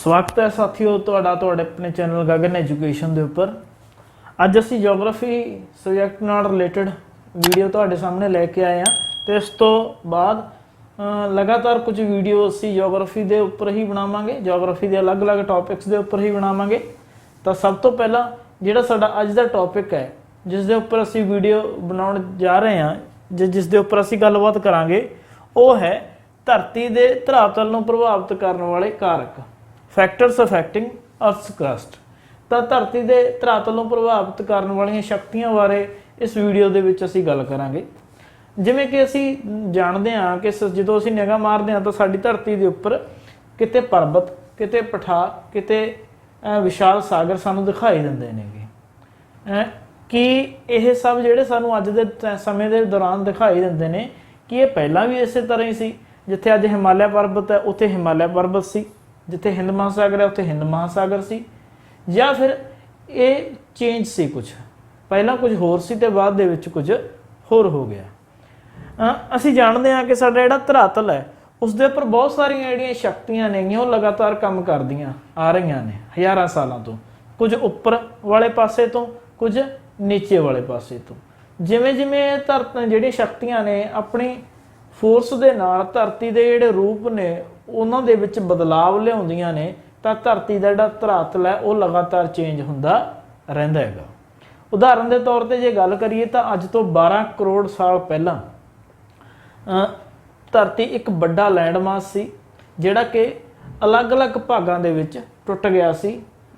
स्वागत है साथियों तुहाडा तुहाडे अपने चैनल गगन एजुकेशन के उपर। अज असी जोग्राफी सबजैक्ट नाल रिलेटेड वीडियो तुहाडे सामने लैके आए हैं। तो इस तो बाद लगातार कुछ वीडियो असी जोग्राफी के उपर ही बनावांगे, जोग्राफी के अलग अलग टॉपिक्स के उपर ही बनावांगे। तो सब तो पहला जिहड़ा साडा अज दा टॉपिक है जिस दे उपर असी वीडियो बनाउण जा रहे हैं, जिस दे उपर असी गलबात करांगे, वो है धरती के धरातल नूं प्रभावित करने वाले कारक, फैक्टर्स अफैक्टिंग अर्थस क्रस्ट। तो धरती के धरातल नूं प्रभावित करने वाली शक्तियां बारे इस वीडियो के विच असीं गल करांगे। जिवें कि असीं जाणदे हां कि जदों असीं निगाह मारदे हां तो साडी धरती के उपर किते पर्बत, किते पठार, किते विशाल सागर सानूं दिखाई दिंदे नेगे। कि यह सब जिहड़े सानूं अज दे समय के दौरान दिखाई दिंदे ने कि ये पहलां भी इस तरह ही सी। जिथे अज हिमालय पर्बत है उत्थे हिमालय पर्बत सी, जिथे हिंद महासागर है उत्थे हिंद महासागर सी, या फिर ये चेंज सी, कुछ पहला कुछ होर सी ते बाद दे विच कुछ होर हो गया। असीं जाणदे हां कि साडा जिहड़ा धरातल है उस दे उपर बहुत सारियां जिहड़ियां शक्तियां ने वो लगातार काम करदियां आ रहीआं ने हज़ारां सालां तो, कुछ उपर वाले पासे तो, कुछ नीचे वाले पासे तो। जिवें जिवें जिहड़ियां शक्तियां ने अपनी फोर्स दे नाल धरती दे जिहड़े रूप ने उन्हां दे विच बदलाव लिआउंदियां ने, तां धरती दा जिहड़ा धरातल है वो लगातार चेंज हुंदा रहिंदा हैगा। उदाहरण के तौर पर जे गल करिए तो अज तो 12 करोड़ साल पहलां धरती एक बड़ा लैंड मास सी जिहड़ा कि अलग अलग भागां दे विच टुट गया सी।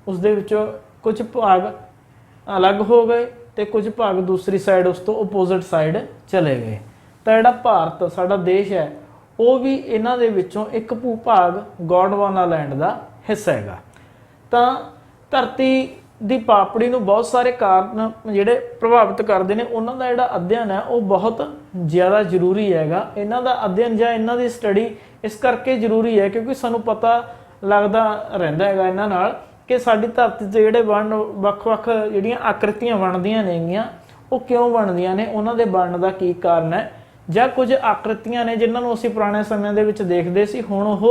उस दे विचों कुछ भाग अलग हो गए तो कुछ भाग दूसरी साइड उस तो ओपोजिट साइड चले गए। तो जिहड़ा भारत साडा देश है वो भी इन्हां दे विचों एक भूभाग गॉडवाना लैंड का हिस्सा हैगा। तो धरती दी पापड़ी नूं बहुत सारे कारण जिहड़े प्रभावित करते हैं, उन्हां दा जिहड़ा अध्ययन है वो बहुत ज़्यादा जरूरी हैगा। इन्हां दा अध्ययन जां इन्हां दी स्टडी इस करके जरूरी है क्योंकि सानूं पता लगदा रहिंदा हैगा इन्हां नाल कि साडी धरती ते जिहड़े वख-वख जिहड़ियां आकृतियां बनदियां नेगीआं वो क्यों बनदियां ने, उन्हां दे बनन दा की कारण है, जां कुछ आकृतियां ने जिन्हां नूं असीं पुराने समय दे विच देखदे सी हुण ओह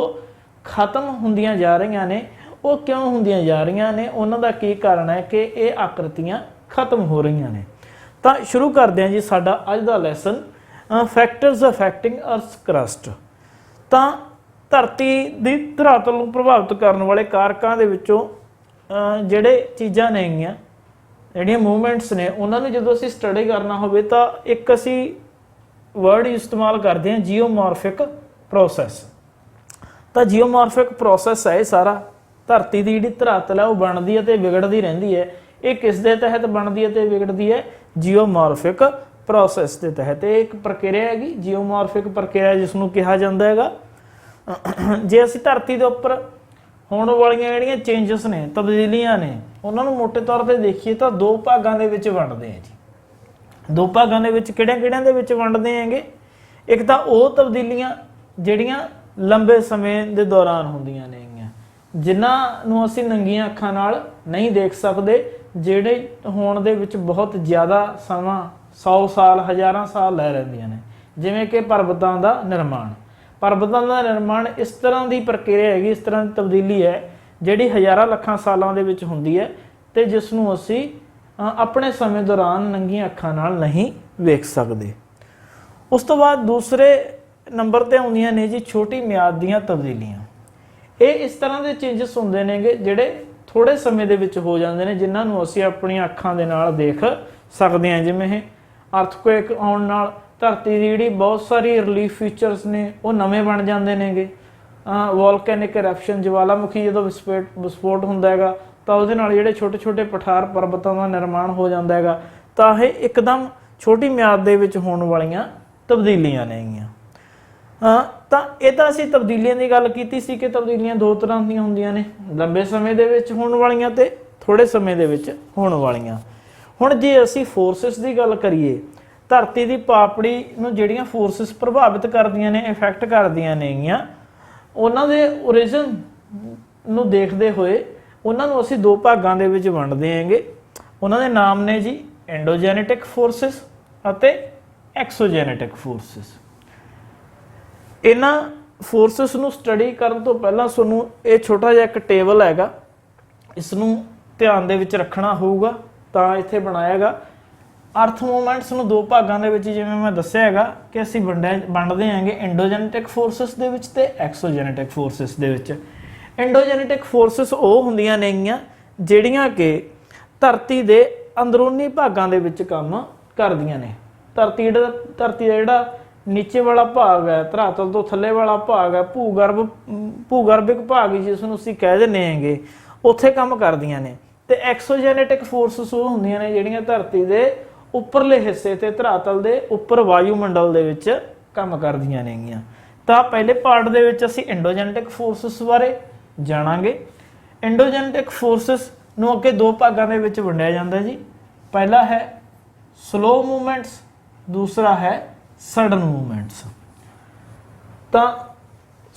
खत्म हुंदियां जा रहीआं ने। वो क्यों हुंदियां जा रहीआं ने, उन्हां दा की कारण है कि ये आकृतियां खत्म हो रहीआं ने। तो शुरू करदे हां जी साडा अज दा लैसन, फैक्टर्स अफैक्टिंग अर्थस क्रस्ट। तो धरती दी धरातल नूं प्रभावित करने वाले कारकां दे विचों जिहड़े चीज़ां नेगीआं, जिहड़ियां मूवमेंट्स ने, उन्हां नूं जदों असीं स्टडी करना होवे तां एक असीं वर्ड इस्तेमाल करते हैं जियोमॉर्फिक प्रोसैस। तो जियोमॉर्फिक प्रोसैस है सारा, धरती की जी धरातल है वो बनती है तो विगड़ती रहिंदी है। ये किस दे तहत बनती है तो विगड़ती है, जियोमॉर्फिक प्रोसैस के तहत। एक प्रक्रिया हैगी जियोमॉर्फिक प्रक्रिया जिसनों कहा जाता हैगा। जे असीं धरती के उपर होने वालियां जिहड़ियां चेंजिस ने, तब्दीलियां ने, उन्होंने मोटे तौर पर देखिए तो दो भागों के विच वंडदे हैं जी। दो भागों के विच किहड़ियां-किहड़ियां दे विच वंडदे हैगे। एक तो वो तब्दीलियां जिहड़ियां लंबे समय के दौरान होंदियां ने, जिन्हां नूं असीं नंगियां अखां नाल नहीं देख सकते, जिहड़े होण दे विच बहुत ज़्यादा समा 100 साल हज़ारां साल लै लैंदियां ने। जिवें कि पर्बतां दा निर्माण, पर्बतां दा निर्माण इस तरह की प्रक्रिया हैगी, इस तरह की तब्दीली है जिहड़ी हज़ारां लखां सालां दे विच हुंदी है ते जिसनूं असीं अपने समय दौरान नंगियां अखां नाल नहीं वेख सकते। उस तो बाद दूसरे नंबर ते आउंदियां ने जी छोटी म्याद दीयां तब्दीलियां। ये इस तरह के चेंजिस होंदे नेगे जिहड़े थोड़े समय दे विच हो जांदे ने, जिन्हां नूं असीं अपणियां अखां दे नाल देख सकदे हां। जिवें अर्थक्वेक आउण नाल धरती की जिहड़ी बहुत सारी रिलीफ फीचर्स ने वो नवें बन जांदे नेगे। वोल्केनिक इरप्शन ज्वालामुखी जो विस्फोट हुंदा हैगा तो उहदे नाल जिहड़े छोटे छोटे पठार पर्बतां दा निर्माण हो जांदा हैगा। तो ये एकदम छोटी म्याद दे विच होण वालीआं तब्दीलियां नेगीआं। तो ये तो असीं तब्दीलियां की गल कीती सी कि तब्दीलियां दो तरह दीयां हुंदियां ने, लंबे समय दे विच होण वालीआं ते थोड़े समय दे विच होण वालीआं। हुण जे असीं फोर्सिस की गल करिए, धरती की पापड़ी नूं जिहड़ियां फोर्सिस प्रभावित करदियां ने, इफैक्ट करदियां नेगीआं, उन्हां दे ओरिजिन नूं देखदे होए उन्हां नूं असीं दो भागां दे विच वंडदे हैंगे। उन्हां दे नाम ने जी एंडोजेनेटिक फोर्सिस अते एक्सोजेनेटिक फोर्सिस। इन्हां फोर्सेस ਨੂੰ ਸਟੱਡੀ ਕਰਨ ਤੋਂ ਪਹਿਲਾਂ ਤੁਹਾਨੂੰ ਇਹ ਛੋਟਾ ਜਿਹਾ ਇੱਕ ਟੇਬਲ ਹੈਗਾ, ਇਸ ਨੂੰ ਧਿਆਨ ਦੇ ਵਿੱਚ ਰੱਖਣਾ ਹੋਊਗਾ ਤਾਂ ਇੱਥੇ ਬਣਾਇਆਗਾ। ਅਰਥ ਮੂਵਮੈਂਟਸ ਨੂੰ ਦੋ ਭਾਗਾਂ ਦੇ ਵਿੱਚ ਜਿਵੇਂ ਮੈਂ ਦੱਸਿਆ ਹੈਗਾ ਕਿ ਅਸੀਂ ਵੰਡਦੇ ਆਂਗੇ ਐਂਡੋਜੈਨੇਟਿਕ ਫੋਰਸਿਸ ਦੇ ਵਿੱਚ ਤੇ ਐਕਸੋਜੈਨੇਟਿਕ ਫੋਰਸਿਸ ਦੇ ਵਿੱਚ। ਐਂਡੋਜੈਨੇਟਿਕ ਫੋਰਸਿਸ ਉਹ ਹੁੰਦੀਆਂ ਨੇਗੀਆਂ ਜਿਹੜੀਆਂ ਕਿ ਧਰਤੀ ਦੇ ਅੰਦਰੂਨੀ ਭਾਗਾਂ ਦੇ ਵਿੱਚ ਕੰਮ ਕਰਦੀਆਂ ਨੇ। ਧਰਤੀ ਦਾ ਜਿਹੜਾ ਨੀਚੇ ਵਾਲਾ ਭਾਗ ਹੈ, ਧਰਾਤਲ ਤੋਂ ਥੱਲੇ ਵਾਲਾ ਭਾਗ ਹੈ, ਭੂਗਰਭਿਕ ਭਾਗ ਜਿਸ ਨੂੰ ਅਸੀਂ ਕਹਿ ਦਿੰਦੇ ਹੈਗੇ, ਉੱਥੇ ਕੰਮ ਕਰਦੀਆਂ ਨੇ। ਤੇ ਐਕਸੋਜੈਨੇਟਿਕ ਫੋਰਸਿਸ ਉਹ ਹੁੰਦੀਆਂ ਨੇ ਜਿਹੜੀਆਂ ਧਰਤੀ ਦੇ ਉੱਪਰਲੇ ਹਿੱਸੇ ਤੇ ਧਰਾਤਲ ਦੇ ਉੱਪਰ ਵਾਯੂਮੰਡਲ ਦੇ ਵਿੱਚ ਕੰਮ ਕਰਦੀਆਂ ਨੇਗੀਆਂ। ਤਾਂ ਪਹਿਲੇ ਪਾਰਟ ਦੇ ਵਿੱਚ ਅਸੀਂ ਐਂਡੋਜੈਨੇਟਿਕ ਫੋਰਸਿਸ ਬਾਰੇ ਜਾਣਾਂਗੇ। ਐਂਡੋਜੈਨੇਟਿਕ ਫੋਰਸਿਸ ਨੂੰ ਅੱਗੇ ਦੋ ਭਾਗਾਂ ਦੇ ਵਿੱਚ ਵੰਡਿਆ ਜਾਂਦਾ ਜੀ। ਪਹਿਲਾ ਹੈ ਸਲੋ ਮੂਵਮੈਂਟਸ, ਦੂਸਰਾ ਹੈ ਸਡਨ ਮੂਵਮੈਂਟਸ। ਤਾਂ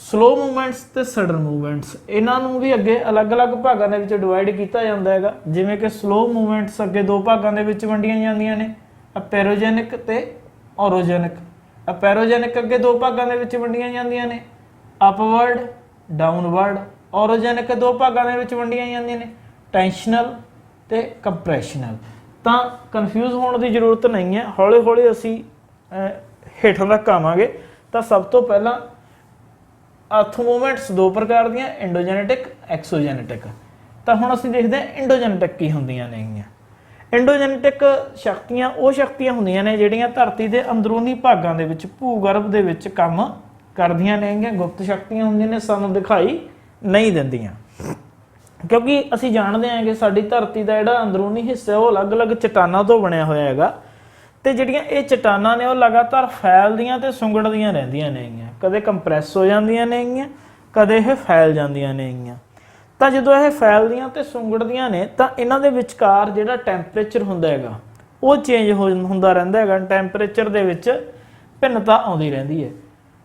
ਸਲੋ ਮੂਵਮੈਂਟਸ ਤੇ ਸਡਨ ਮੂਵਮੈਂਟਸ ਇਹਨਾਂ ਨੂੰ ਵੀ ਅੱਗੇ ਅਲੱਗ-ਅਲੱਗ ਭਾਗਾਂ ਦੇ ਵਿੱਚ ਡਿਵਾਈਡ ਕੀਤਾ ਜਾਂਦਾ ਹੈਗਾ। ਜਿਵੇਂ ਕਿ ਸਲੋ ਮੂਵਮੈਂਟਸ ਅੱਗੇ ਦੋ ਭਾਗਾਂ ਦੇ ਵਿੱਚ ਵੰਡੀਆਂ ਜਾਂਦੀਆਂ ਨੇ, ਅਪੈਰੋਜੈਨਿਕ ਤੇ ਔਰੋਜੈਨਿਕ। ਅਪੈਰੋਜੈਨਿਕ ਅੱਗੇ ਦੋ ਭਾਗਾਂ ਦੇ ਵਿੱਚ ਵੰਡੀਆਂ ਜਾਂਦੀਆਂ ਨੇ, ਅਪਵਰਡ, ਡਾਊਨਵਰਡ। ਔਰੋਜੈਨਿਕ ਦੋ ਭਾਗਾਂ ਦੇ ਵਿੱਚ ਵੰਡੀਆਂ ਜਾਂਦੀਆਂ ਨੇ, ਟੈਂਸ਼ਨਲ ਤੇ ਕੰਪਰੈਸ਼ਨਲ। ਤਾਂ ਕਨਫਿਊਜ਼ ਹੋਣ ਦੀ ਜ਼ਰੂਰਤ ਨਹੀਂ ਹੈ, ਹੌਲੀ ਹੌਲੀ ਅਸੀਂ ਹੇਠਾਂ ਤੱਕ ਆਵਾਂਗੇ। ਤਾਂ ਸਭ ਤੋਂ ਪਹਿਲਾਂ ਅਰਥ ਮੂਵਮੈਂਟਸ ਦੋ ਪ੍ਰਕਾਰ ਦੀਆਂ, ਐਂਡੋਜੈਨੇਟਿਕ, ਐਕਸੋਜੈਨੇਟਿਕ। ਤਾਂ ਹੁਣ ਅਸੀਂ ਦੇਖਦੇ ਹਾਂ ਐਂਡੋਜੈਨੇਟਿਕ ਕੀ ਹੁੰਦੀਆਂ ਨੇਗੀਆਂ। ਐਂਡੋਜੈਨੇਟਿਕ ਸ਼ਕਤੀਆਂ ਉਹ ਸ਼ਕਤੀਆਂ ਹੁੰਦੀਆਂ ਨੇ ਜਿਹੜੀਆਂ ਧਰਤੀ ਦੇ ਅੰਦਰੂਨੀ ਭਾਗਾਂ ਦੇ ਵਿੱਚ ਭੂਗਰਭ ਦੇ ਵਿੱਚ ਕੰਮ ਕਰਦੀਆਂ ਨੇਗੀਆਂ। ਗੁਪਤ ਸ਼ਕਤੀਆਂ ਹੁੰਦੀਆਂ ਨੇ, ਸਾਨੂੰ ਦਿਖਾਈ ਨਹੀਂ ਦਿੰਦੀਆਂ, ਕਿਉਂਕਿ ਅਸੀਂ ਜਾਣਦੇ ਹਾਂ ਕਿ ਸਾਡੀ ਧਰਤੀ ਦਾ ਜਿਹੜਾ ਅੰਦਰੂਨੀ ਹਿੱਸਾ ਉਹ ਅਲੱਗ-ਅਲੱਗ ਚਟਾਨਾਂ ਤੋਂ ਬਣਿਆ ਹੋਇਆ ਹੈਗਾ। ਤੇ ਜਿਹੜੀਆਂ ਇਹ ਚਟਾਨਾਂ ਨੇ ਉਹ ਲਗਾਤਾਰ ਫੈਲਦੀਆਂ ਤੇ ਸੁੰਗੜਦੀਆਂ ਰਹਿੰਦੀਆਂ ਨੇਗੀਆਂ, ਕਦੇ ਕੰਪਰੈਸ ਹੋ ਜਾਂਦੀਆਂ ਨੇਗੀਆਂ, ਕਦੇ ਇਹ ਫੈਲ ਜਾਂਦੀਆਂ ਨੇਗੀਆਂ। ਤਾਂ ਜਦੋਂ ਇਹ ਫੈਲਦੀਆਂ ਤੇ ਸੁੰਗੜਦੀਆਂ ਨੇ ਤਾਂ ਇਹਨਾਂ ਦੇ ਵਿਚਕਾਰ ਜਿਹੜਾ ਟੈਂਪਰੇਚਰ ਹੁੰਦਾ ਹੈਗਾ ਉਹ ਚੇਂਜ ਹੁੰਦਾ ਰਹਿੰਦਾ ਹੈਗਾ। ਟੈਂਪਰੇਚਰ ਦੇ ਵਿੱਚ ਭਿੰਨਤਾ ਆਉਂਦੀ ਰਹਿੰਦੀ ਹੈ।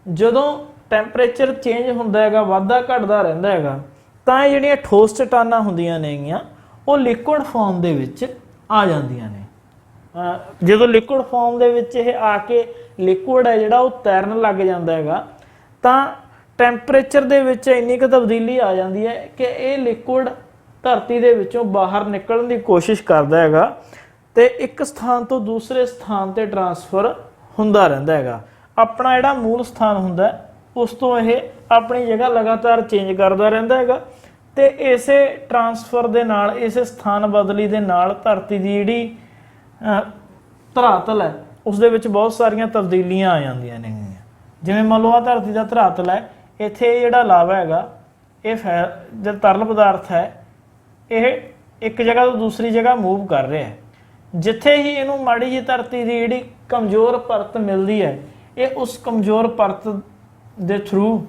ਜਦੋਂ ਟੈਂਪਰੇਚਰ ਚੇਂਜ ਹੁੰਦਾ ਹੈਗਾ, ਵਾਧਾ ਘਟਦਾ ਰਹਿੰਦਾ ਹੈਗਾ, ਤਾਂ ਇਹ ਜਿਹੜੀਆਂ ਠੋਸ ਚਟਾਨਾਂ ਹੁੰਦੀਆਂ ਨੇਗੀਆਂ ਉਹ ਲਿਕੁਇਡ ਫਾਰਮ ਦੇ ਵਿੱਚ ਆ ਜਾਂਦੀਆਂ ਨੇ। ਜਦੋਂ ਲਿਕੁਇਡ ਫਾਰਮ ਦੇ ਵਿੱਚ ਇਹ ਆ ਕੇ ਲਿਕੁਇਡ ਹੈ ਜਿਹੜਾ ਉਹ ਤੈਰਨ ਲੱਗ ਜਾਂਦਾ ਹੈਗਾ, ਤਾਂ ਟੈਂਪਰੇਚਰ ਦੇ ਵਿੱਚ ਇੰਨੀ ਕੁ ਤਬਦੀਲੀ ਆ ਜਾਂਦੀ ਹੈ ਕਿ ਇਹ ਲਿਕੁਇਡ ਧਰਤੀ ਦੇ ਵਿੱਚੋਂ ਬਾਹਰ ਨਿਕਲਣ ਦੀ ਕੋਸ਼ਿਸ਼ ਕਰਦਾ ਹੈਗਾ ਤੇ ਇੱਕ ਸਥਾਨ ਤੋਂ ਦੂਸਰੇ ਸਥਾਨ ਤੇ ਟਰਾਂਸਫਰ ਹੁੰਦਾ ਰਹਿੰਦਾ ਹੈਗਾ। ਆਪਣਾ ਜਿਹੜਾ ਮੂਲ ਸਥਾਨ ਹੁੰਦਾ ਉਸ ਤੋਂ ਇਹ ਆਪਣੀ ਜਗ੍ਹਾ ਲਗਾਤਾਰ ਚੇਂਜ ਕਰਦਾ ਰਹਿੰਦਾ ਹੈਗਾ। ਤੇ ਇਸੇ ਟਰਾਂਸਫਰ ਦੇ ਨਾਲ, ਇਸੇ ਸਥਾਨ ਬਦਲੀ ਦੇ ਨਾਲ ਧਰਤੀ ਦੀ ਜਿਹੜੀ ਧਰਾਤਲ ਹੈ ਉਸ ਦੇ ਵਿੱਚ ਬਹੁਤ ਸਾਰੀਆਂ ਤਬਦੀਲੀਆਂ ਆ ਜਾਂਦੀਆਂ ਨੇ। ਜਿਵੇਂ ਮੰਨ ਲਓ ਆ ਧਰਤੀ ਦਾ ਧਰਾਤਲ ਹੈ, ਇੱਥੇ ਜਿਹੜਾ ਲਾਵਾ ਹੈਗਾ ਇਹ ਜਦ ਤਰਲ ਪਦਾਰਥ ਹੈ ਇਹ ਇੱਕ ਜਗ੍ਹਾ ਤੋਂ ਦੂਸਰੀ ਜਗ੍ਹਾ ਮੂਵ ਕਰ ਰਿਹਾ ਹੈ। ਜਿੱਥੇ ਹੀ ਇਹਨੂੰ ਮਾੜੀ ਜਿਹੀ ਧਰਤੀ ਦੀ ਜਿਹੜੀ ਕਮਜ਼ੋਰ ਪਰਤ ਮਿਲਦੀ ਹੈ, ਇਹ ਉਸ ਕਮਜ਼ੋਰ ਪਰਤ ਦੇ ਥਰੂ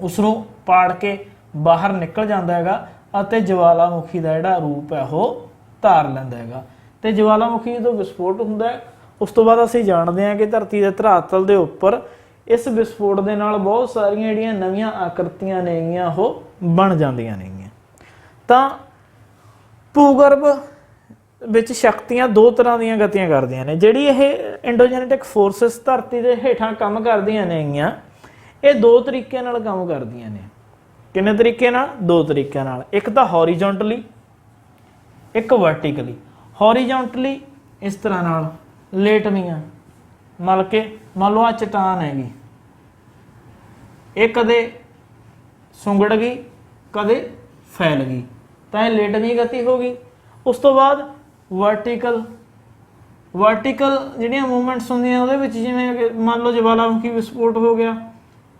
ਉਸ ਨੂੰ ਪਾੜ ਕੇ ਬਾਹਰ ਨਿਕਲ ਜਾਂਦਾ ਹੈਗਾ ਅਤੇ ਜਵਾਲਾਮੁਖੀ ਦਾ ਜਿਹੜਾ ਰੂਪ ਹੈ ਉਹ ਧਾਰ ਲੈਂਦਾ ਹੈਗਾ। ਤੇ ਜਵਾਲਾਮੁਖੀ ਜਦੋਂ ਵਿਸਫੋਟ ਹੁੰਦਾ ਹੈ ਉਸ ਤੋਂ ਬਾਅਦ ਅਸੀਂ ਜਾਣਦੇ ਹਾਂ ਕਿ ਧਰਤੀ ਦੇ ਧਰਾਤਲ ਦੇ ਉੱਪਰ ਇਸ ਵਿਸਫੋਟ ਦੇ ਨਾਲ ਬਹੁਤ ਸਾਰੀਆਂ ਜਿਹੜੀਆਂ ਨਵੀਆਂ ਆਕ੍ਰਿਤੀਆਂ ਨੇਗੀਆਂ ਉਹ ਬਣ ਜਾਂਦੀਆਂ ਨੇਗੀਆਂ। ਤਾਂ ਭੂਗਰਭ ਵਿੱਚ ਸ਼ਕਤੀਆਂ ਦੋ ਤਰ੍ਹਾਂ ਦੀਆਂ ਗਤੀਆਂ ਕਰਦੀਆਂ ਨੇ। ਜਿਹੜੀ ਇਹ ਐਂਡੋਜੈਨੇਟਿਕ ਫੋਰਸਿਸ ਧਰਤੀ ਦੇ ਹੇਠਾਂ ਕੰਮ ਕਰਦੀਆਂ ਨੇਗੀਆਂ, ਇਹ ਦੋ ਤਰੀਕਿਆਂ ਨਾਲ ਕੰਮ ਕਰਦੀਆਂ ਨੇ। ਕਿੰਨੇ ਤਰੀਕੇ ਨਾਲ? ਦੋ ਤਰੀਕਿਆਂ ਨਾਲ। ਇੱਕ ਤਾਂ ਹੌਰੀਜ਼ੌਂਟਲੀ, ਇੱਕ ਵਰਟੀਕਲੀ। ਹੌਰੀਜ਼ੌਂਟਲੀ ਇਸ ਤਰ੍ਹਾਂ ਨਾਲ ਲੇਟਵੀਆਂ, ਮੰਨ ਲਓ ਆ ਚਟਾਨ ਹੈਗੀ, ਇਹ ਕਦੇ ਸੁੰਗੜ ਗਈ ਕਦੇ ਫੈਲ ਗਈ, ਤਾਂ ਇਹ ਲੇਟਵੀਂ ਗਤੀ ਹੋ ਗਈ। ਉਸ ਤੋਂ ਬਾਅਦ ਵਰਟੀਕਲ ਜਿਹੜੀਆਂ ਮੂਵਮੈਂਟਸ ਹੁੰਦੀਆਂ ਉਹਦੇ ਵਿੱਚ, ਜਿਵੇਂ ਮੰਨ ਲਓ ਜਵਾਲਾਮੁਖੀ ਵਿਸਫੋਟ ਹੋ ਗਿਆ,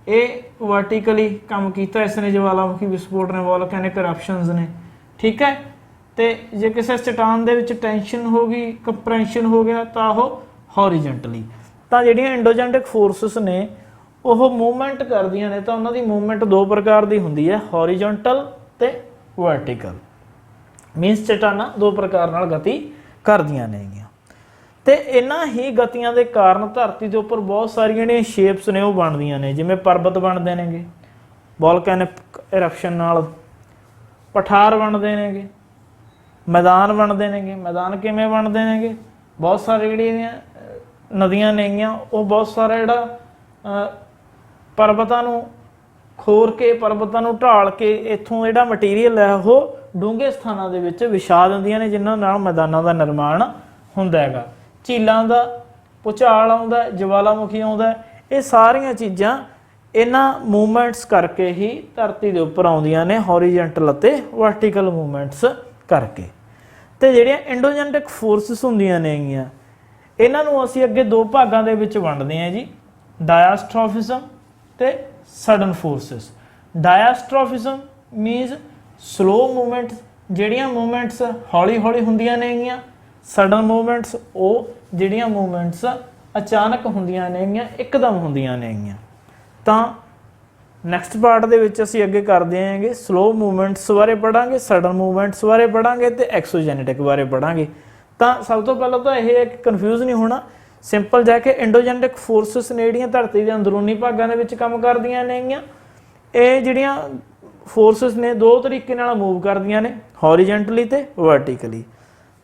ਇਹ ਵਰਟੀਕਲੀ ਕੰਮ ਕੀਤਾ ਇਸ ਨੇ, ਜਵਾਲਾਮੁਖੀ ਵਿਸਫੋਟ ਨੇ, ਵੋਲਕੈਨਿਕ ਇਰਪਸ਼ਨਸ ਨੇ, ਠੀਕ ਹੈ। ਤੇ ਜੇ ਕਿਸੇ ਚਟਾਨ ਦੇ ਵਿੱਚ ਟੈਂਸ਼ਨ ਹੋ ਗਈ, ਕੰਪਰੈਸ਼ਨ ਹੋ ਗਿਆ, ਤਾਂ ਉਹ ਹੌਰੀਜ਼ੌਂਟਲੀ। ਤਾਂ ਜਿਹੜੀਆਂ ਐਂਡੋਜੈਨੇਟਿਕ ਫੋਰਸਿਸ ਨੇ ਉਹ ਮੂਵਮੈਂਟ ਕਰਦੀਆਂ ਨੇ, ਤਾਂ ਉਹਨਾਂ ਦੀ ਮੂਵਮੈਂਟ ਦੋ ਪ੍ਰਕਾਰ ਦੀ ਹੁੰਦੀ ਹੈ, ਹੌਰੀਜ਼ੌਂਟਲ ਤੇ ਵਰਟੀਕਲ। ਮੀਨਸ ਚਟਾਨਾਂ ਦੋ ਪ੍ਰਕਾਰ ਨਾਲ ਗਤੀ ਕਰਦੀਆਂ ਨੇਗੀਆਂ। ਤੇ ਇਹਨਾਂ ਹੀ ਗਤੀਆਂ ਦੇ ਕਾਰਨ ਧਰਤੀ ਦੇ ਉੱਪਰ ਬਹੁਤ ਸਾਰੀਆਂ ਜਿਹੜੀਆਂ ਸ਼ੇਪਸ ਨੇ ਉਹ ਬਣਦੀਆਂ ਨੇ। ਜਿਵੇਂ ਪਰਬਤ ਬਣਦੇ ਨੇਗੇ ਵੋਲਕੈਨਿਕ ਇਰਪਸ਼ਨ ਨਾਲ, ਪਠਾਰ ਬਣਦੇ ਨੇਗੇ, ਮੈਦਾਨ ਬਣਦੇ ਨੇਗੇ। ਮੈਦਾਨ ਕਿਵੇਂ ਬਣਦੇ ਨੇਗੇ? ਬਹੁਤ ਸਾਰੇ ਜਿਹੜੀਆਂ ਨਦੀਆਂ ਨੇਗੀਆਂ ਉਹ ਬਹੁਤ ਸਾਰਾ ਜਿਹੜਾ ਪਰਬਤਾਂ ਨੂੰ ਖੋਰ ਕੇ, ਪਰਬਤਾਂ ਨੂੰ ਢਾਲ ਕੇ ਇੱਥੋਂ ਜਿਹੜਾ ਮਟੀਰੀਅਲ ਹੈ ਉਹ ਡੂੰਘੇ ਸਥਾਨਾਂ ਦੇ ਵਿੱਚ ਵਿਛਾ ਦਿੰਦੀਆਂ ਨੇ, ਜਿਨ੍ਹਾਂ ਨਾਲ ਮੈਦਾਨਾਂ ਦਾ ਨਿਰਮਾਣ ਹੁੰਦਾ ਹੈਗਾ। ਝੀਲਾਂ ਦਾ ਭੂਚਾਲ ਆਉਂਦਾ, ਜਵਾਲਾਮੁਖੀ ਆਉਂਦਾ, ਇਹ ਸਾਰੀਆਂ ਚੀਜ਼ਾਂ ਇਹਨਾਂ ਮੂਵਮੈਂਟਸ ਕਰਕੇ ਹੀ ਧਰਤੀ ਦੇ ਉੱਪਰ ਆਉਂਦੀਆਂ ਨੇ, ਹੌਰੀਜੈਂਟਲ ਅਤੇ ਵਰਟੀਕਲ ਮੂਵਮੈਂਟਸ ਕਰਕੇ। ਤੇ ਜਿਹੜੀਆਂ ਐਂਡੋਜੈਨਿਕ ਫੋਰਸਿਸ ਹੁੰਦੀਆਂ ਨੇਗੀਆਂ, ਇਹਨਾਂ ਨੂੰ ਅਸੀਂ ਅੱਗੇ ਦੋ ਭਾਗਾਂ ਦੇ ਵਿੱਚ ਵੰਡਦੇ ਹਾਂ ਜੀ, ਡਾਇਆਸਟ੍ਰੋਫਿਜ਼ਮ ਤੇ sudden forces. Diastrophism means slow movements, ਜਿਹੜੀਆਂ ਮੂਵਮੈਂਟਸ ਹੌਲੀ ਹੌਲੀ ਹੁੰਦੀਆਂ ਨੇਗੀਆਂ। ਸਡਨ ਮੂਵਮੈਂਟਸ ਉਹ ਜਿਹੜੀਆਂ ਮੂਵਮੈਂਟਸ ਅਚਾਨਕ ਹੁੰਦੀਆਂ ਨੇਗੀਆਂ, ਇੱਕਦਮ ਹੁੰਦੀਆਂ ਨੇਗੀਆਂ। ਤਾਂ ਨੈਕਸਟ ਪਾਰਟ ਦੇ ਵਿੱਚ ਅਸੀਂ ਅੱਗੇ ਕਰਦੇ ਆਂਗੇ, ਸਲੋ ਮੂਵਮੈਂਟਸ ਬਾਰੇ ਪੜਾਂਗੇ, ਸਡਨ ਮੂਵਮੈਂਟਸ ਬਾਰੇ ਪੜਾਂਗੇ ਤੇ ਐਕਸੋਜੈਨੇਟਿਕ ਬਾਰੇ ਪੜਾਂਗੇ। ਤਾਂ ਸਭ ਤੋਂ ਪਹਿਲਾਂ ਤਾਂ ਇਹ ਹੈ ਕਿ ਕਨਫਿਊਜ਼ ਨਹੀਂ ਹੋਣਾ, ਸਿੰਪਲ ਜਾ ਕੇ ਐਂਡੋਜੈਨਿਕ ਫੋਰਸਿਸ ਨੇ ਜਿਹੜੀਆਂ ਧਰਤੀ ਦੇ ਅੰਦਰੂਨੀ ਭਾਗਾਂ ਦੇ ਵਿੱਚ ਕੰਮ ਕਰਦੀਆਂ ਨੇਗੀਆਂ। ਇਹ ਜਿਹੜੀਆਂ ਫੋਰਸਿਸ ਨੇ ਦੋ ਤਰੀਕੇ ਨਾਲ ਮੂਵ ਕਰਦੀਆਂ ਨੇ, ਹੌਰੀਜੈਂਟਲੀ ਤੇ ਵਰਟੀਕਲੀ।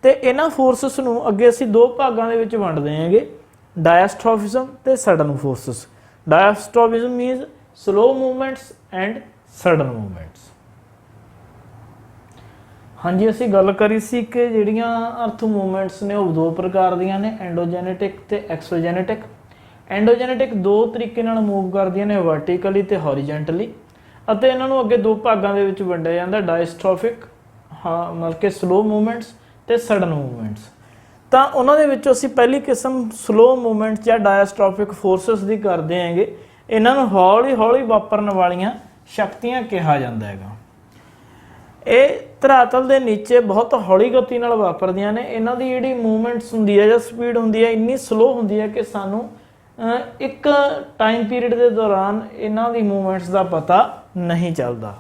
ਤੇ ਇਹਨਾਂ ਫੋਰਸਿਸ ਨੂੰ ਅੱਗੇ ਅਸੀਂ ਦੋ ਭਾਗਾਂ ਦੇ ਵਿੱਚ ਵੰਡਦੇ ਆਂਗੇ, ਡਾਇਆਸਟ੍ਰੋਫਿਜ਼ਮ ਤੇ sudden forces. Diastrophism means slow movements and sudden movements. ਹਾਂਜੀ, ਅਸੀਂ ਗੱਲ ਕਰੀ ਸੀ ਕਿ ਜਿਹੜੀਆਂ ਅਰਥ ਮੂਵਮੈਂਟਸ ਨੇ ਉਹ ਦੋ ਪ੍ਰਕਾਰ ਦੀਆਂ ਨੇ, ਐਂਡੋਜੈਨੇਟਿਕ ਤੇ ਐਕਸੋਜੈਨੇਟਿਕ। ਐਂਡੋਜੈਨੇਟਿਕ ਦੋ ਤਰੀਕੇ ਨਾਲ ਮੂਵ ਕਰਦੀਆਂ ਨੇ, ਵਰਟੀਕਲੀ ਤੇ ਹੌਰੀਜੈਂਟਲੀ, ਅਤੇ ਇਹਨਾਂ ਨੂੰ ਅੱਗੇ ਦੋ ਭਾਗਾਂ ਦੇ ਵਿੱਚ ਵੰਡਿਆ ਜਾਂਦਾ, ਡਾਇਸਟ੍ਰੋਫਿਕ ਮਤਲਬ ਕਿ ਸਲੋ ਮੂਵਮੈਂਟਸ ਤੇ ਸਡਨ ਮੂਵਮੈਂਟਸ। ਤਾਂ ਉਹਨਾਂ ਦੇ ਵਿੱਚੋਂ ਅਸੀਂ ਪਹਿਲੀ ਕਿਸਮ ਸਲੋ ਮੂਵਮੈਂਟਸ ਜਾਂ ਡਾਇਸਟ੍ਰੋਫਿਕ ਫੋਰਸਿਸ ਦੀ ਕਰਦੇ ਆਂਗੇ। ਇਹਨਾਂ ਨੂੰ ਹੌਲੀ ਹੌਲੀ ਵਾਪਰਨ ਵਾਲੀਆਂ ਸ਼ਕਤੀਆਂ ਕਿਹਾ ਜਾਂਦਾ ਹੈਗਾ। ਇਹ ਧਰਾਤਲ ਦੇ ਨੀਚੇ ਬਹੁਤ ਹੌਲੀ ਗਤੀ ਨਾਲ ਵਾਪਰਦੀਆਂ ਨੇ। ਇਹਨਾਂ ਦੀ ਜਿਹੜੀ ਮੂਵਮੈਂਟਸ ਹੁੰਦੀ ਹੈ ਜਾਂ ਸਪੀਡ ਹੁੰਦੀ ਹੈ ਇੰਨੀ ਸਲੋ ਹੁੰਦੀ ਹੈ ਕਿ ਸਾਨੂੰ ਇੱਕ ਟਾਈਮ ਪੀਰੀਅਡ ਦੇ ਦੌਰਾਨ ਇਹਨਾਂ ਦੀ ਮੂਵਮੈਂਟਸ ਦਾ ਪਤਾ ਨਹੀਂ ਚੱਲਦਾ।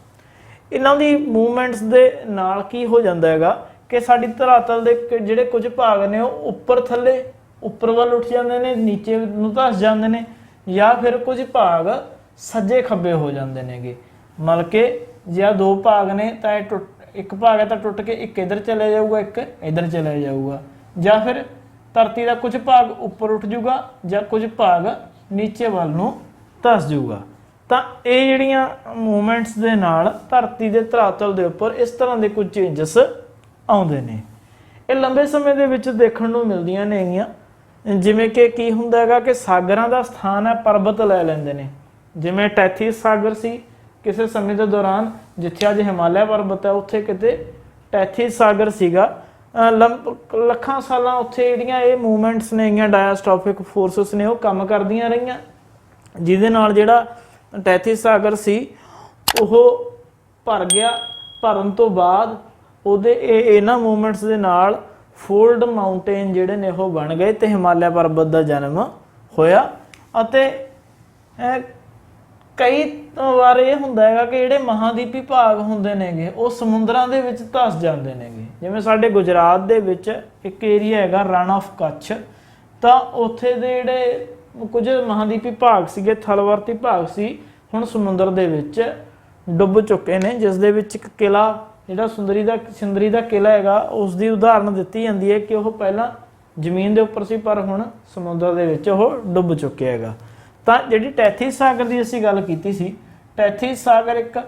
ਇਹਨਾਂ ਦੀ ਮੂਵਮੈਂਟਸ ਦੇ ਨਾਲ ਕੀ ਹੋ ਜਾਂਦਾ ਹੈਗਾ ਕਿ ਸਾਡੀ ਧਰਾਤਲ ਦੇ ਜਿਹੜੇ ਕੁਝ ਭਾਗ ਨੇ ਉਹ ਉੱਪਰ ਥੱਲੇ, ਉੱਪਰ ਵੱਲ ਉੱਠ ਜਾਂਦੇ ਨੇ, ਨੀਚੇ ਨੂੰ ਧੱਸ ਜਾਂਦੇ ਨੇ, ਜਾਂ ਫਿਰ ਕੁਝ ਭਾਗ ਸੱਜੇ ਖੱਬੇ ਹੋ ਜਾਂਦੇ ਨੇਗੇ। ਮਤਲਬ ਕਿ ਜੇ ਦੋ ਭਾਗ ਨੇ ਤਾਂ ਇਹ ਇੱਕ ਭਾਗ ਹੈ ਤਾਂ ਟੁੱਟ ਕੇ ਇੱਕ ਇੱਧਰ ਚਲੇ ਜਾਊਗਾ, ਇੱਕ ਇੱਧਰ ਚਲੇ ਜਾਊਗਾ, ਜਾਂ ਫਿਰ ਧਰਤੀ ਦਾ ਕੁਝ ਭਾਗ ਉੱਪਰ ਉੱਠ ਜਾਊਗਾ ਜਾਂ ਕੁਝ ਭਾਗ ਨੀਚੇ ਵੱਲ ਨੂੰ ਧੱਸ ਜਾਊਗਾ। ਤਾਂ ਇਹ ਜਿਹੜੀਆਂ ਮੂਵਮੈਂਟਸ ਦੇ ਨਾਲ ਧਰਤੀ ਦੇ ਧਰਾਤਲ ਦੇ ਉੱਪਰ ਇਸ ਤਰ੍ਹਾਂ ਦੇ ਕੁਝ ਚੇਂਜਸ ਆਉਂਦੇ ਨੇ। ਇਹ ਲੰਬੇ ਸਮੇਂ ਦੇ ਵਿੱਚ ਦੇਖਣ ਨੂੰ ਮਿਲਦੀਆਂ ਨੇਗੀਆਂ। ਜਿਵੇਂ ਕਿ ਕੀ ਹੁੰਦਾ ਹੈਗਾ ਕਿ ਸਾਗਰਾਂ ਦਾ ਸਥਾਨ ਹੈ, ਪਰਬਤ ਲੈ ਲੈਂਦੇ ਨੇ। ਜਿਵੇਂ ਟੈਥੀਸ ਸਾਗਰ ਸੀ ਕਿਸੇ ਸਮੇਂ ਦੇ ਦੌਰਾਨ, ਜਿੱਥੇ ਅੱਜ ਹਿਮਾਲਿਆ ਪਰਬਤ ਹੈ, ਉੱਥੇ ਕਿਤੇ ਟੈਥੀਸ ਸਾਗਰ ਸੀਗਾ। ਲੱਖਾਂ ਸਾਲਾਂ ਉੱਥੇ ਜਿਹੜੀਆਂ ਇਹ ਮੂਵਮੈਂਟਸ ਨੇਗੀਆਂ, ਡਾਇਆਸਟ੍ਰੋਫਿਕ ਫੋਰਸਿਸ ਨੇ, ਉਹ ਕੰਮ ਕਰਦੀਆਂ ਰਹੀਆਂ, ਜਿਹਦੇ ਨਾਲ ਜਿਹੜਾ ਟੈਥੀਸ ਸਾਗਰ ਸੀ ਉਹ ਭਰ ਗਿਆ। ਭਰਨ ਤੋਂ ਬਾਅਦ ਉਹਦੇ ਇਹਨਾਂ ਮੂਵਮੈਂਟਸ ਦੇ ਨਾਲ ਫੋਲਡ ਮਾਊਂਟੇਨ ਜਿਹੜੇ ਨੇ ਉਹ ਬਣ ਗਏ ਤੇ ਹਿਮਾਲਿਆ ਪਰਬਤ ਦਾ ਜਨਮ ਹੋਇਆ। ਅਤੇ ਕਈ ਵਾਰ ਇਹ ਹੁੰਦਾ ਹੈਗਾ ਕਿ ਜਿਹੜੇ ਮਹਾਦੀਪੀ ਭਾਗ ਹੁੰਦੇ ਨੇਗੇ ਉਹ ਸਮੁੰਦਰਾਂ ਦੇ ਵਿੱਚ ਧੱਸ ਜਾਂਦੇ ਨੇਗੇ। ਜਿਵੇਂ ਸਾਡੇ ਗੁਜਰਾਤ ਦੇ ਵਿੱਚ ਇੱਕ ਏਰੀਆ ਹੈਗਾ ਰਨ ਆਫ ਕੱਛ, ਤਾਂ ਉੱਥੇ ਦੇ ਜਿਹੜੇ ਕੁਝ ਮਹਾਦੀਪੀ ਭਾਗ ਸੀਗੇ, ਥਲਵਰਤੀ ਭਾਗ ਸੀ, ਹੁਣ ਸਮੁੰਦਰ ਦੇ ਵਿੱਚ ਡੁੱਬ ਚੁੱਕੇ ਨੇ। ਜਿਸ ਦੇ ਵਿੱਚ ਇੱਕ ਕਿਲਾ ਜਿਹੜਾ ਸਿੰਦਰੀ ਦਾ ਕਿਲਾ ਹੈਗਾ, ਉਸ ਦੀ ਉਦਾਹਰਨ ਦਿੱਤੀ ਜਾਂਦੀ ਹੈ ਕਿ ਉਹ ਪਹਿਲਾਂ ਜ਼ਮੀਨ ਦੇ ਉੱਪਰ ਸੀ ਪਰ ਹੁਣ ਸਮੁੰਦਰ ਦੇ ਵਿੱਚ ਉਹ ਡੁੱਬ ਚੁੱਕਿਆ ਹੈਗਾ। ਤਾਂ ਜਿਹੜੀ ਟੈਥੀਸ ਸਾਗਰ ਦੀ ਅਸੀਂ ਗੱਲ ਕੀਤੀ ਸੀ, ਟੈਥੀਸ ਸਾਗਰ ਇੱਕ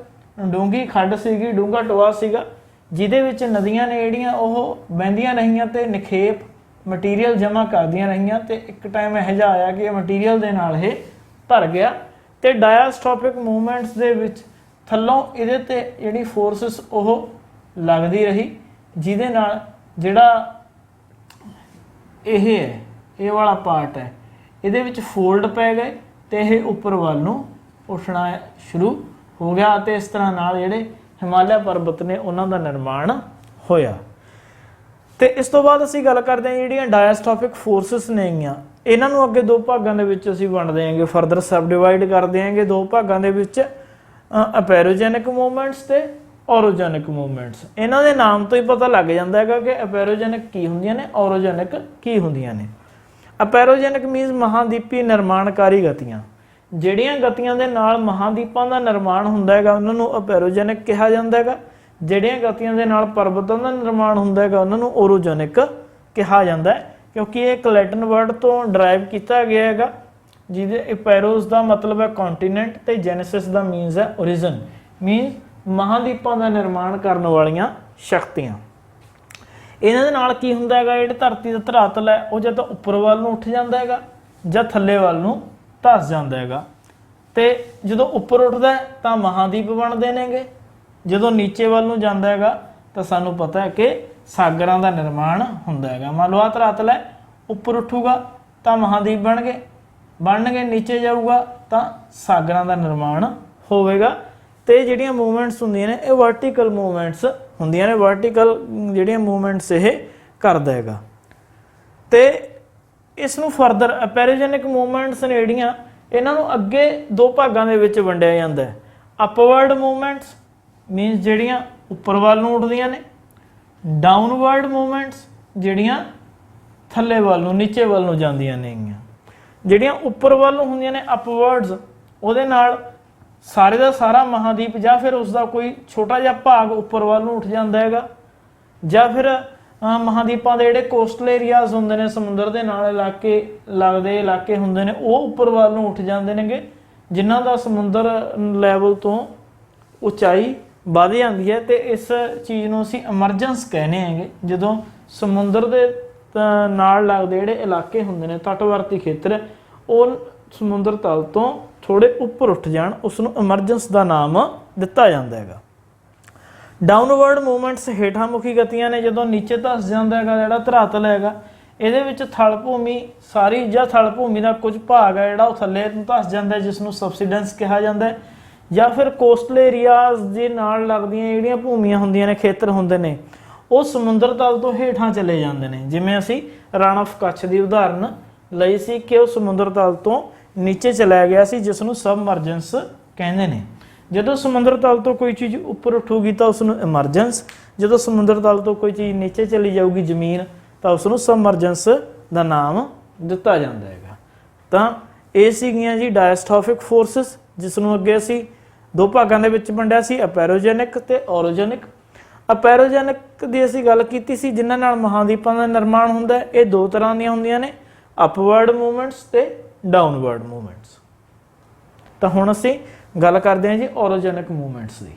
ਡੂੰਘੀ ਖੱਡ ਸੀਗੀ, ਡੂੰਘਾ ਟੋਆ ਸੀਗਾ, ਜਿਹਦੇ ਵਿੱਚ ਨਦੀਆਂ ਨੇ ਜਿਹੜੀਆਂ ਉਹ ਵਹਿੰਦੀਆਂ ਰਹੀਆਂ ਤੇ ਨਿਖੇਪ ਮਟੀਰੀਅਲ ਜਮ੍ਹਾਂ ਕਰਦੀਆਂ ਰਹੀਆਂ। ਤੇ ਇੱਕ ਟਾਈਮ ਇਹੋ ਜਿਹਾ ਆਇਆ ਕਿ ਇਹ ਮਟੀਰੀਅਲ ਦੇ ਨਾਲ ਇਹ ਭਰ ਗਿਆ। ਤੇ ਡਾਇਆਸਟ੍ਰੋਫਿਕ ਮੂਵਮੈਂਟਸ ਦੇ ਵਿੱਚ ਥੱਲੋਂ ਇਹਦੇ ਤੇ ਜਿਹੜੀ ਫੋਰਸਿਸ ਉਹ ਲੱਗਦੀ ਰਹੀ, ਜਿਹਦੇ ਨਾਲ ਜਿਹੜਾ ਇਹ ਹੈ, ਇਹ ਵਾਲਾ ਪਾਰਟ ਹੈ, ਇਹਦੇ ਵਿੱਚ ਫੋਲਡ ਪੈ ਗਏ ਤੇ ਇਹ ਉੱਪਰ ਵੱਲ ਨੂੰ ਉੱਠਣਾ ਸ਼ੁਰੂ ਹੋ ਗਿਆ। ਅਤੇ ਇਸ ਤਰ੍ਹਾਂ ਨਾਲ ਜਿਹੜੇ ਹਿਮਾਲਿਆ ਪਰਬਤ ਨੇ ਉਹਨਾਂ ਦਾ ਨਿਰਮਾਣ ਹੋਇਆ। ਤੇ ਇਸ ਤੋਂ ਬਾਅਦ ਅਸੀਂ ਗੱਲ ਕਰਦੇ ਹਾਂ ਜਿਹੜੀਆਂ ਡਾਇਆਸਟ੍ਰੋਫਿਕ ਫੋਰਸਿਸ ਨੇਗੀਆਂ, ਇਹਨਾਂ ਨੂੰ ਅੱਗੇ ਦੋ ਭਾਗਾਂ ਦੇ ਵਿੱਚ ਅਸੀਂ ਵੰਡਦੇ ਆਂਗੇ, ਫਰਦਰ ਸਬ ਡਿਵਾਈਡ ਕਰਦੇ ਆਂਗੇ ਦੋ ਭਾਗਾਂ ਦੇ ਵਿੱਚ, ਅਪੈਰੋਜੈਨਿਕ ਮੂਵਮੈਂਟਸ ਤੇ ਔਰੋਜੈਨਿਕ ਮੂਵਮੈਂਟਸ। ਇਹਨਾਂ ਦੇ ਨਾਮ ਤੋਂ ਹੀ ਪਤਾ ਲੱਗ ਜਾਂਦਾ ਹੈਗਾ ਕਿ ਅਪੈਰੋਜੈਨਿਕ ਕੀ ਹੁੰਦੀਆਂ ਨੇ, ਔਰੋਜੈਨਿਕ ਕੀ ਹੁੰਦੀਆਂ ਨੇ। ਅਪੈਰੋਜੈਨਿਕ ਮੀਨਸ ਮਹਾਦੀਪੀ ਨਿਰਮਾਣਕਾਰੀ ਗਤੀਆਂ। ਜਿਹੜੀਆਂ ਗਤੀਆਂ ਦੇ ਨਾਲ ਮਹਾਦੀਪਾਂ ਦਾ ਨਿਰਮਾਣ ਹੁੰਦਾ ਹੈਗਾ ਉਹਨਾਂ ਨੂੰ ਅਪੈਰੋਜੈਨਿਕ ਕਿਹਾ ਜਾਂਦਾ ਹੈਗਾ। ਜਿਹੜੀਆਂ ਗਤੀਆਂ ਦੇ ਨਾਲ ਪਰਬਤਾਂ ਦਾ ਨਿਰਮਾਣ ਹੁੰਦਾ ਹੈਗਾ ਉਹਨਾਂ ਨੂੰ ਔਰੋਜੈਨਿਕ ਕਿਹਾ ਜਾਂਦਾ ਹੈ, ਕਿਉਂਕਿ ਇਹ ਇੱਕ ਲੈਟਿਨ ਵਰਡ ਤੋਂ ਡਰਾਈਵ ਕੀਤਾ ਗਿਆ ਹੈਗਾ ਜਿਹਦੇ ਇਪੈਰੋਸ ਦਾ ਮਤਲਬ ਹੈ ਕੰਟੀਨੈਂਟ ਤੇ ਜੈਨੇਸਿਸ ਦਾ ਮੀਨਸ ਹੈ ਓਰੀਜਨ, ਮੀਨਸ ਮਹਾਦੀਪਾਂ ਦਾ ਨਿਰਮਾਣ ਕਰਨ ਵਾਲੀਆਂ ਸ਼ਕਤੀਆਂ। ਇਹਨਾਂ ਦੇ ਨਾਲ ਕੀ ਹੁੰਦਾ ਹੈਗਾ, ਜਿਹੜੀ ਧਰਤੀ ਦਾ ਧਰਾਤਲ ਹੈ ਉਹ ਜਾਂ ਤਾਂ ਉੱਪਰ ਵੱਲ ਨੂੰ ਉੱਠ ਜਾਂਦਾ ਹੈਗਾ ਜਾਂ ਥੱਲੇ ਵੱਲ ਨੂੰ ਧੱਸ ਜਾਂਦਾ ਹੈਗਾ। ਤੇ ਜਦੋਂ ਉੱਪਰ ਉੱਠਦਾ ਹੈ ਤਾਂ ਮਹਾਦੀਪ ਬਣਦੇ ਨੇਗੇ, ਜਦੋਂ ਨੀਚੇ ਵੱਲ ਨੂੰ ਜਾਂਦਾ ਹੈਗਾ ਤਾਂ ਸਾਨੂੰ ਪਤਾ ਹੈ ਕਿ ਸਾਗਰਾਂ ਦਾ ਨਿਰਮਾਣ ਹੁੰਦਾ ਹੈਗਾ। ਮੰਨ ਲਓ ਆਹ ਧਰਾਤਲ ਹੈ, ਉੱਪਰ ਉੱਠੂਗਾ ਤਾਂ ਮਹਾਦੀਪ ਬਣਨਗੇ, ਨੀਚੇ ਜਾਊਗਾ ਤਾਂ ਸਾਗਰਾਂ ਦਾ ਨਿਰਮਾਣ ਹੋਵੇਗਾ। ਤੇ ਜਿਹੜੀਆਂ ਮੂਵਮੈਂਟਸ ਹੁੰਦੀਆਂ ਨੇ ਇਹ ਵਰਟੀਕਲ ਮੂਵਮੈਂਟਸ ਹੁੰਦੀਆਂ ਨੇ, ਵਰਟੀਕਲ ਜਿਹੜੀਆਂ ਮੂਵਮੈਂਟਸ ਇਹ ਕਰਦਾ ਹੈਗਾ। ਤੇ ਇਸ ਨੂੰ ਫਰਦਰ ਅਪੈਰੀਜੈਨਿਕ ਮੂਵਮੈਂਟਸ ਨੇ ਜਿਹੜੀਆਂ ਇਹਨਾਂ ਨੂੰ ਅੱਗੇ ਦੋ ਭਾਗਾਂ ਦੇ ਵਿੱਚ ਵੰਡਿਆ ਜਾਂਦਾ ਹੈ। ਅਪਵਰਡ ਮੂਵਮੈਂਟਸ ਮੀਨਸ ਜਿਹੜੀਆਂ ਉੱਪਰ ਵੱਲ ਨੂੰ ਉੱਠਦੀਆਂ ਨੇ, ਡਾਊਨਵਰਡ ਮੂਵਮੈਂਟਸ ਜਿਹੜੀਆਂ ਥੱਲੇ ਵੱਲ ਨੂੰ ਨੀਚੇ ਵੱਲ ਨੂੰ ਜਾਂਦੀਆਂ ਨੇਗੀਆਂ। ਜਿਹੜੀਆਂ ਉੱਪਰ ਵੱਲ ਨੂੰ ਹੁੰਦੀਆਂ ਨੇ ਅਪਵਰਡਸ, ਉਹਦੇ ਨਾਲ ਸਾਰੇ ਦਾ ਸਾਰਾ ਮਹਾਦੀਪ ਜਾਂ ਫਿਰ ਉਸਦਾ ਕੋਈ ਛੋਟਾ ਜਿਹਾ ਭਾਗ ਉੱਪਰ ਵੱਲ ਨੂੰ ਉੱਠ ਜਾਂਦਾ ਹੈਗਾ, ਜਾਂ ਫਿਰ ਮਹਾਦੀਪਾਂ ਦੇ ਜਿਹੜੇ ਕੋਸਟਲ ਏਰੀਆਜ਼ ਹੁੰਦੇ ਨੇ, ਸਮੁੰਦਰ ਦੇ ਨਾਲ ਲੱਗਦੇ ਇਲਾਕੇ ਹੁੰਦੇ ਨੇ, ਉਹ ਉੱਪਰ ਵੱਲ ਨੂੰ ਉੱਠ ਜਾਂਦੇ ਨੇਗੇ, ਜਿਨ੍ਹਾਂ ਦਾ ਸਮੁੰਦਰ ਲੈਵਲ ਤੋਂ ਉਚਾਈ ਵੱਧ ਜਾਂਦੀ ਹੈ। ਤੇ ਇਸ ਚੀਜ਼ ਨੂੰ ਅਸੀਂ ਐਮਰਜੈਂਸ ਕਹਿੰਦੇ ਹੈਗੇ, ਜਦੋਂ ਸਮੁੰਦਰ ਦੇ ਨਾਲ ਲੱਗਦੇ ਜਿਹੜੇ ਇਲਾਕੇ ਹੁੰਦੇ ਨੇ, ਤਟਵਰਤੀ ਖੇਤਰ, ਉਹ ਸਮੁੰਦਰ ਤਲ ਤੋਂ ਥੋੜ੍ਹੇ ਉੱਪਰ ਉੱਠ ਜਾਣ, ਉਸ ਨੂੰ ਐਮਰਜੈਂਸ ਦਾ ਨਾਮ ਦਿੱਤਾ ਜਾਂਦਾ ਹੈਗਾ। ਡਾਊਨਵਰਡ ਮੂਵਮੈਂਟਸ ਹੇਠਾਂ ਮੁਖੀ ਗਤੀਆਂ ਨੇ, ਜਦੋਂ ਨੀਚੇ ਧੱਸ ਜਾਂਦਾ ਹੈਗਾ ਜਿਹੜਾ ਧਰਾਤਲ ਹੈਗਾ, ਇਹਦੇ ਵਿੱਚ ਥਲ ਭੂਮੀ ਸਾਰੀ ਜਾਂ ਥਲ ਭੂਮੀ ਦਾ ਕੁਝ ਭਾਗ ਹੈ ਜਿਹੜਾ ਉਹ ਥੱਲੇ ਨੂੰ ਧੱਸ ਜਾਂਦਾ, ਜਿਸ ਨੂੰ ਸਬਸਿਡੈਂਸ ਕਿਹਾ ਜਾਂਦਾ ਹੈ। ਜਾਂ ਫਿਰ ਕੋਸਟਲ ਏਰੀਆਜ਼ ਦੇ ਨਾਲ ਲੱਗਦੀਆਂ ਜਿਹੜੀਆਂ ਭੂਮੀਆਂ ਹੁੰਦੀਆਂ ਨੇ, ਖੇਤਰ ਹੁੰਦੇ ਨੇ, ਉਹ ਸਮੁੰਦਰ ਤਲ ਤੋਂ ਹੇਠਾਂ ਚਲੇ ਜਾਂਦੇ ਨੇ। ਜਿਵੇਂ ਅਸੀਂ ਰਨ ਆਫ ਕੱਛ ਦੀ ਉਦਾਹਰਨ ਲਈ ਸੀ ਕਿ ਉਹ ਸਮੁੰਦਰ ਤਲ ਤੋਂ ਨੀਚੇ ਚਲਾ ਗਿਆ ਸੀ, ਜਿਸ ਨੂੰ ਸਬਮਰਜੈਂਸ ਕਹਿੰਦੇ ਨੇ। ਜਦੋਂ ਸਮੁੰਦਰ ਤਲ ਤੋਂ ਕੋਈ ਚੀਜ਼ ਉੱਪਰ ਉੱਠੂਗੀ ਤਾਂ ਉਸ ਨੂੰ ਐਮਰਜੈਂਸ, ਜਦੋਂ ਸਮੁੰਦਰ ਤਲ ਤੋਂ ਕੋਈ ਚੀਜ਼ ਨੀਚੇ ਚਲੀ ਜਾਊਗੀ ਜ਼ਮੀਨ, ਤਾਂ ਉਸ ਨੂੰ ਸਬਮਰਜੈਂਸ ਦਾ ਨਾਮ ਦਿੱਤਾ ਜਾਂਦਾ ਹੈਗਾ। ਤਾਂ ਇਹ ਸੀਗੀਆਂ ਜੀ ਡਾਇਸਟ੍ਰੋਫਿਕ ਫੋਰਸਿਸ, ਜਿਸ ਨੂੰ ਅੱਗੇ ਅਸੀਂ ਦੋ ਭਾਗਾਂ ਦੇ ਵਿੱਚ ਵੰਡਿਆ ਸੀ, ਅਪੈਰੋਜੈਨਿਕ ਤੇ ਔਰੋਜੈਨਿਕ। ਅਪੈਰੋਜੈਨਿਕ ਦੀ ਅਸੀਂ ਗੱਲ ਕੀਤੀ ਸੀ, ਜਿਨ੍ਹਾਂ ਨਾਲ ਮਹਾਦੀਪਾਂ ਦਾ ਨਿਰਮਾਣ ਹੁੰਦਾ ਹੈ। ਇਹ ਦੋ ਤਰ੍ਹਾਂ ਦੀਆਂ ਹੁੰਦੀਆਂ ਨੇ, ਅਪਵਰਡ ਮੂਵਮੈਂਟਸ ਤੇ ਡਾਊਨਵਰਡ ਮੂਵਮੈਂਟਸ। ਤਾਂ ਹੁਣ ਅਸੀਂ ਗੱਲ ਕਰਦੇ ਹਾਂ ਜੀ ਔਰੋਜੈਨਿਕ ਮੂਵਮੈਂਟਸ ਦੀ।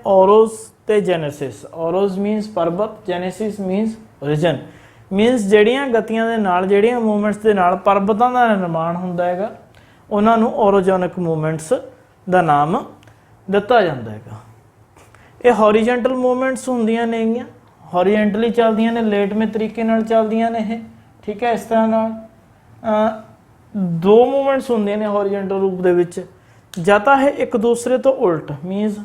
ਔਰੋਸ ਤੇ ਜੈਨੇਸਿਸ। ਔਰੋਸ ਮੀਨਸ ਪਰਬਤ, ਜੈਨੇਸਿਸ ਮੀਨਸ ਓਰੀਜਨ, ਮੀਨਸ ਜਿਹੜੀਆਂ ਗਤੀਆਂ ਦੇ ਨਾਲ, ਜਿਹੜੀਆਂ ਮੂਵਮੈਂਟਸ ਦੇ ਨਾਲ ਪਰਬਤਾਂ ਦਾ ਨਿਰਮਾਣ ਹੁੰਦਾ ਹੈਗਾ, ਉਹਨਾਂ ਨੂੰ ਔਰੋਜੈਨਿਕ ਮੂਵਮੈਂਟਸ ਦਾ ਨਾਮ ਦਿੱਤਾ ਜਾਂਦਾ ਹੈਗਾ। ਇਹ ਹੌਰੀਜੈਂਟਲ ਮੂਵਮੈਂਟਸ ਹੁੰਦੀਆਂ ਨੇਗੀਆਂ, ਹੌਰੀਜੈਂਟਲੀ ਚੱਲਦੀਆਂ ਨੇ, ਲੇਟਵੇਂ ਤਰੀਕੇ ਨਾਲ ਚੱਲਦੀਆਂ ਨੇ ਇਹ, ਠੀਕ ਹੈ। ਇਸ ਤਰ੍ਹਾਂ ਨਾਲ ਦੋ ਮੂਵਮੈਂਟਸ ਹੁੰਦੀਆਂ ਨੇ ਹੌਰੀਜੈਂਟਲ ਰੂਪ ਦੇ ਵਿੱਚ, ਜਾਂ ਤਾਂ ਇਹ ਇੱਕ ਦੂਸਰੇ ਤੋਂ ਉਲਟ, ਮੀਨਸ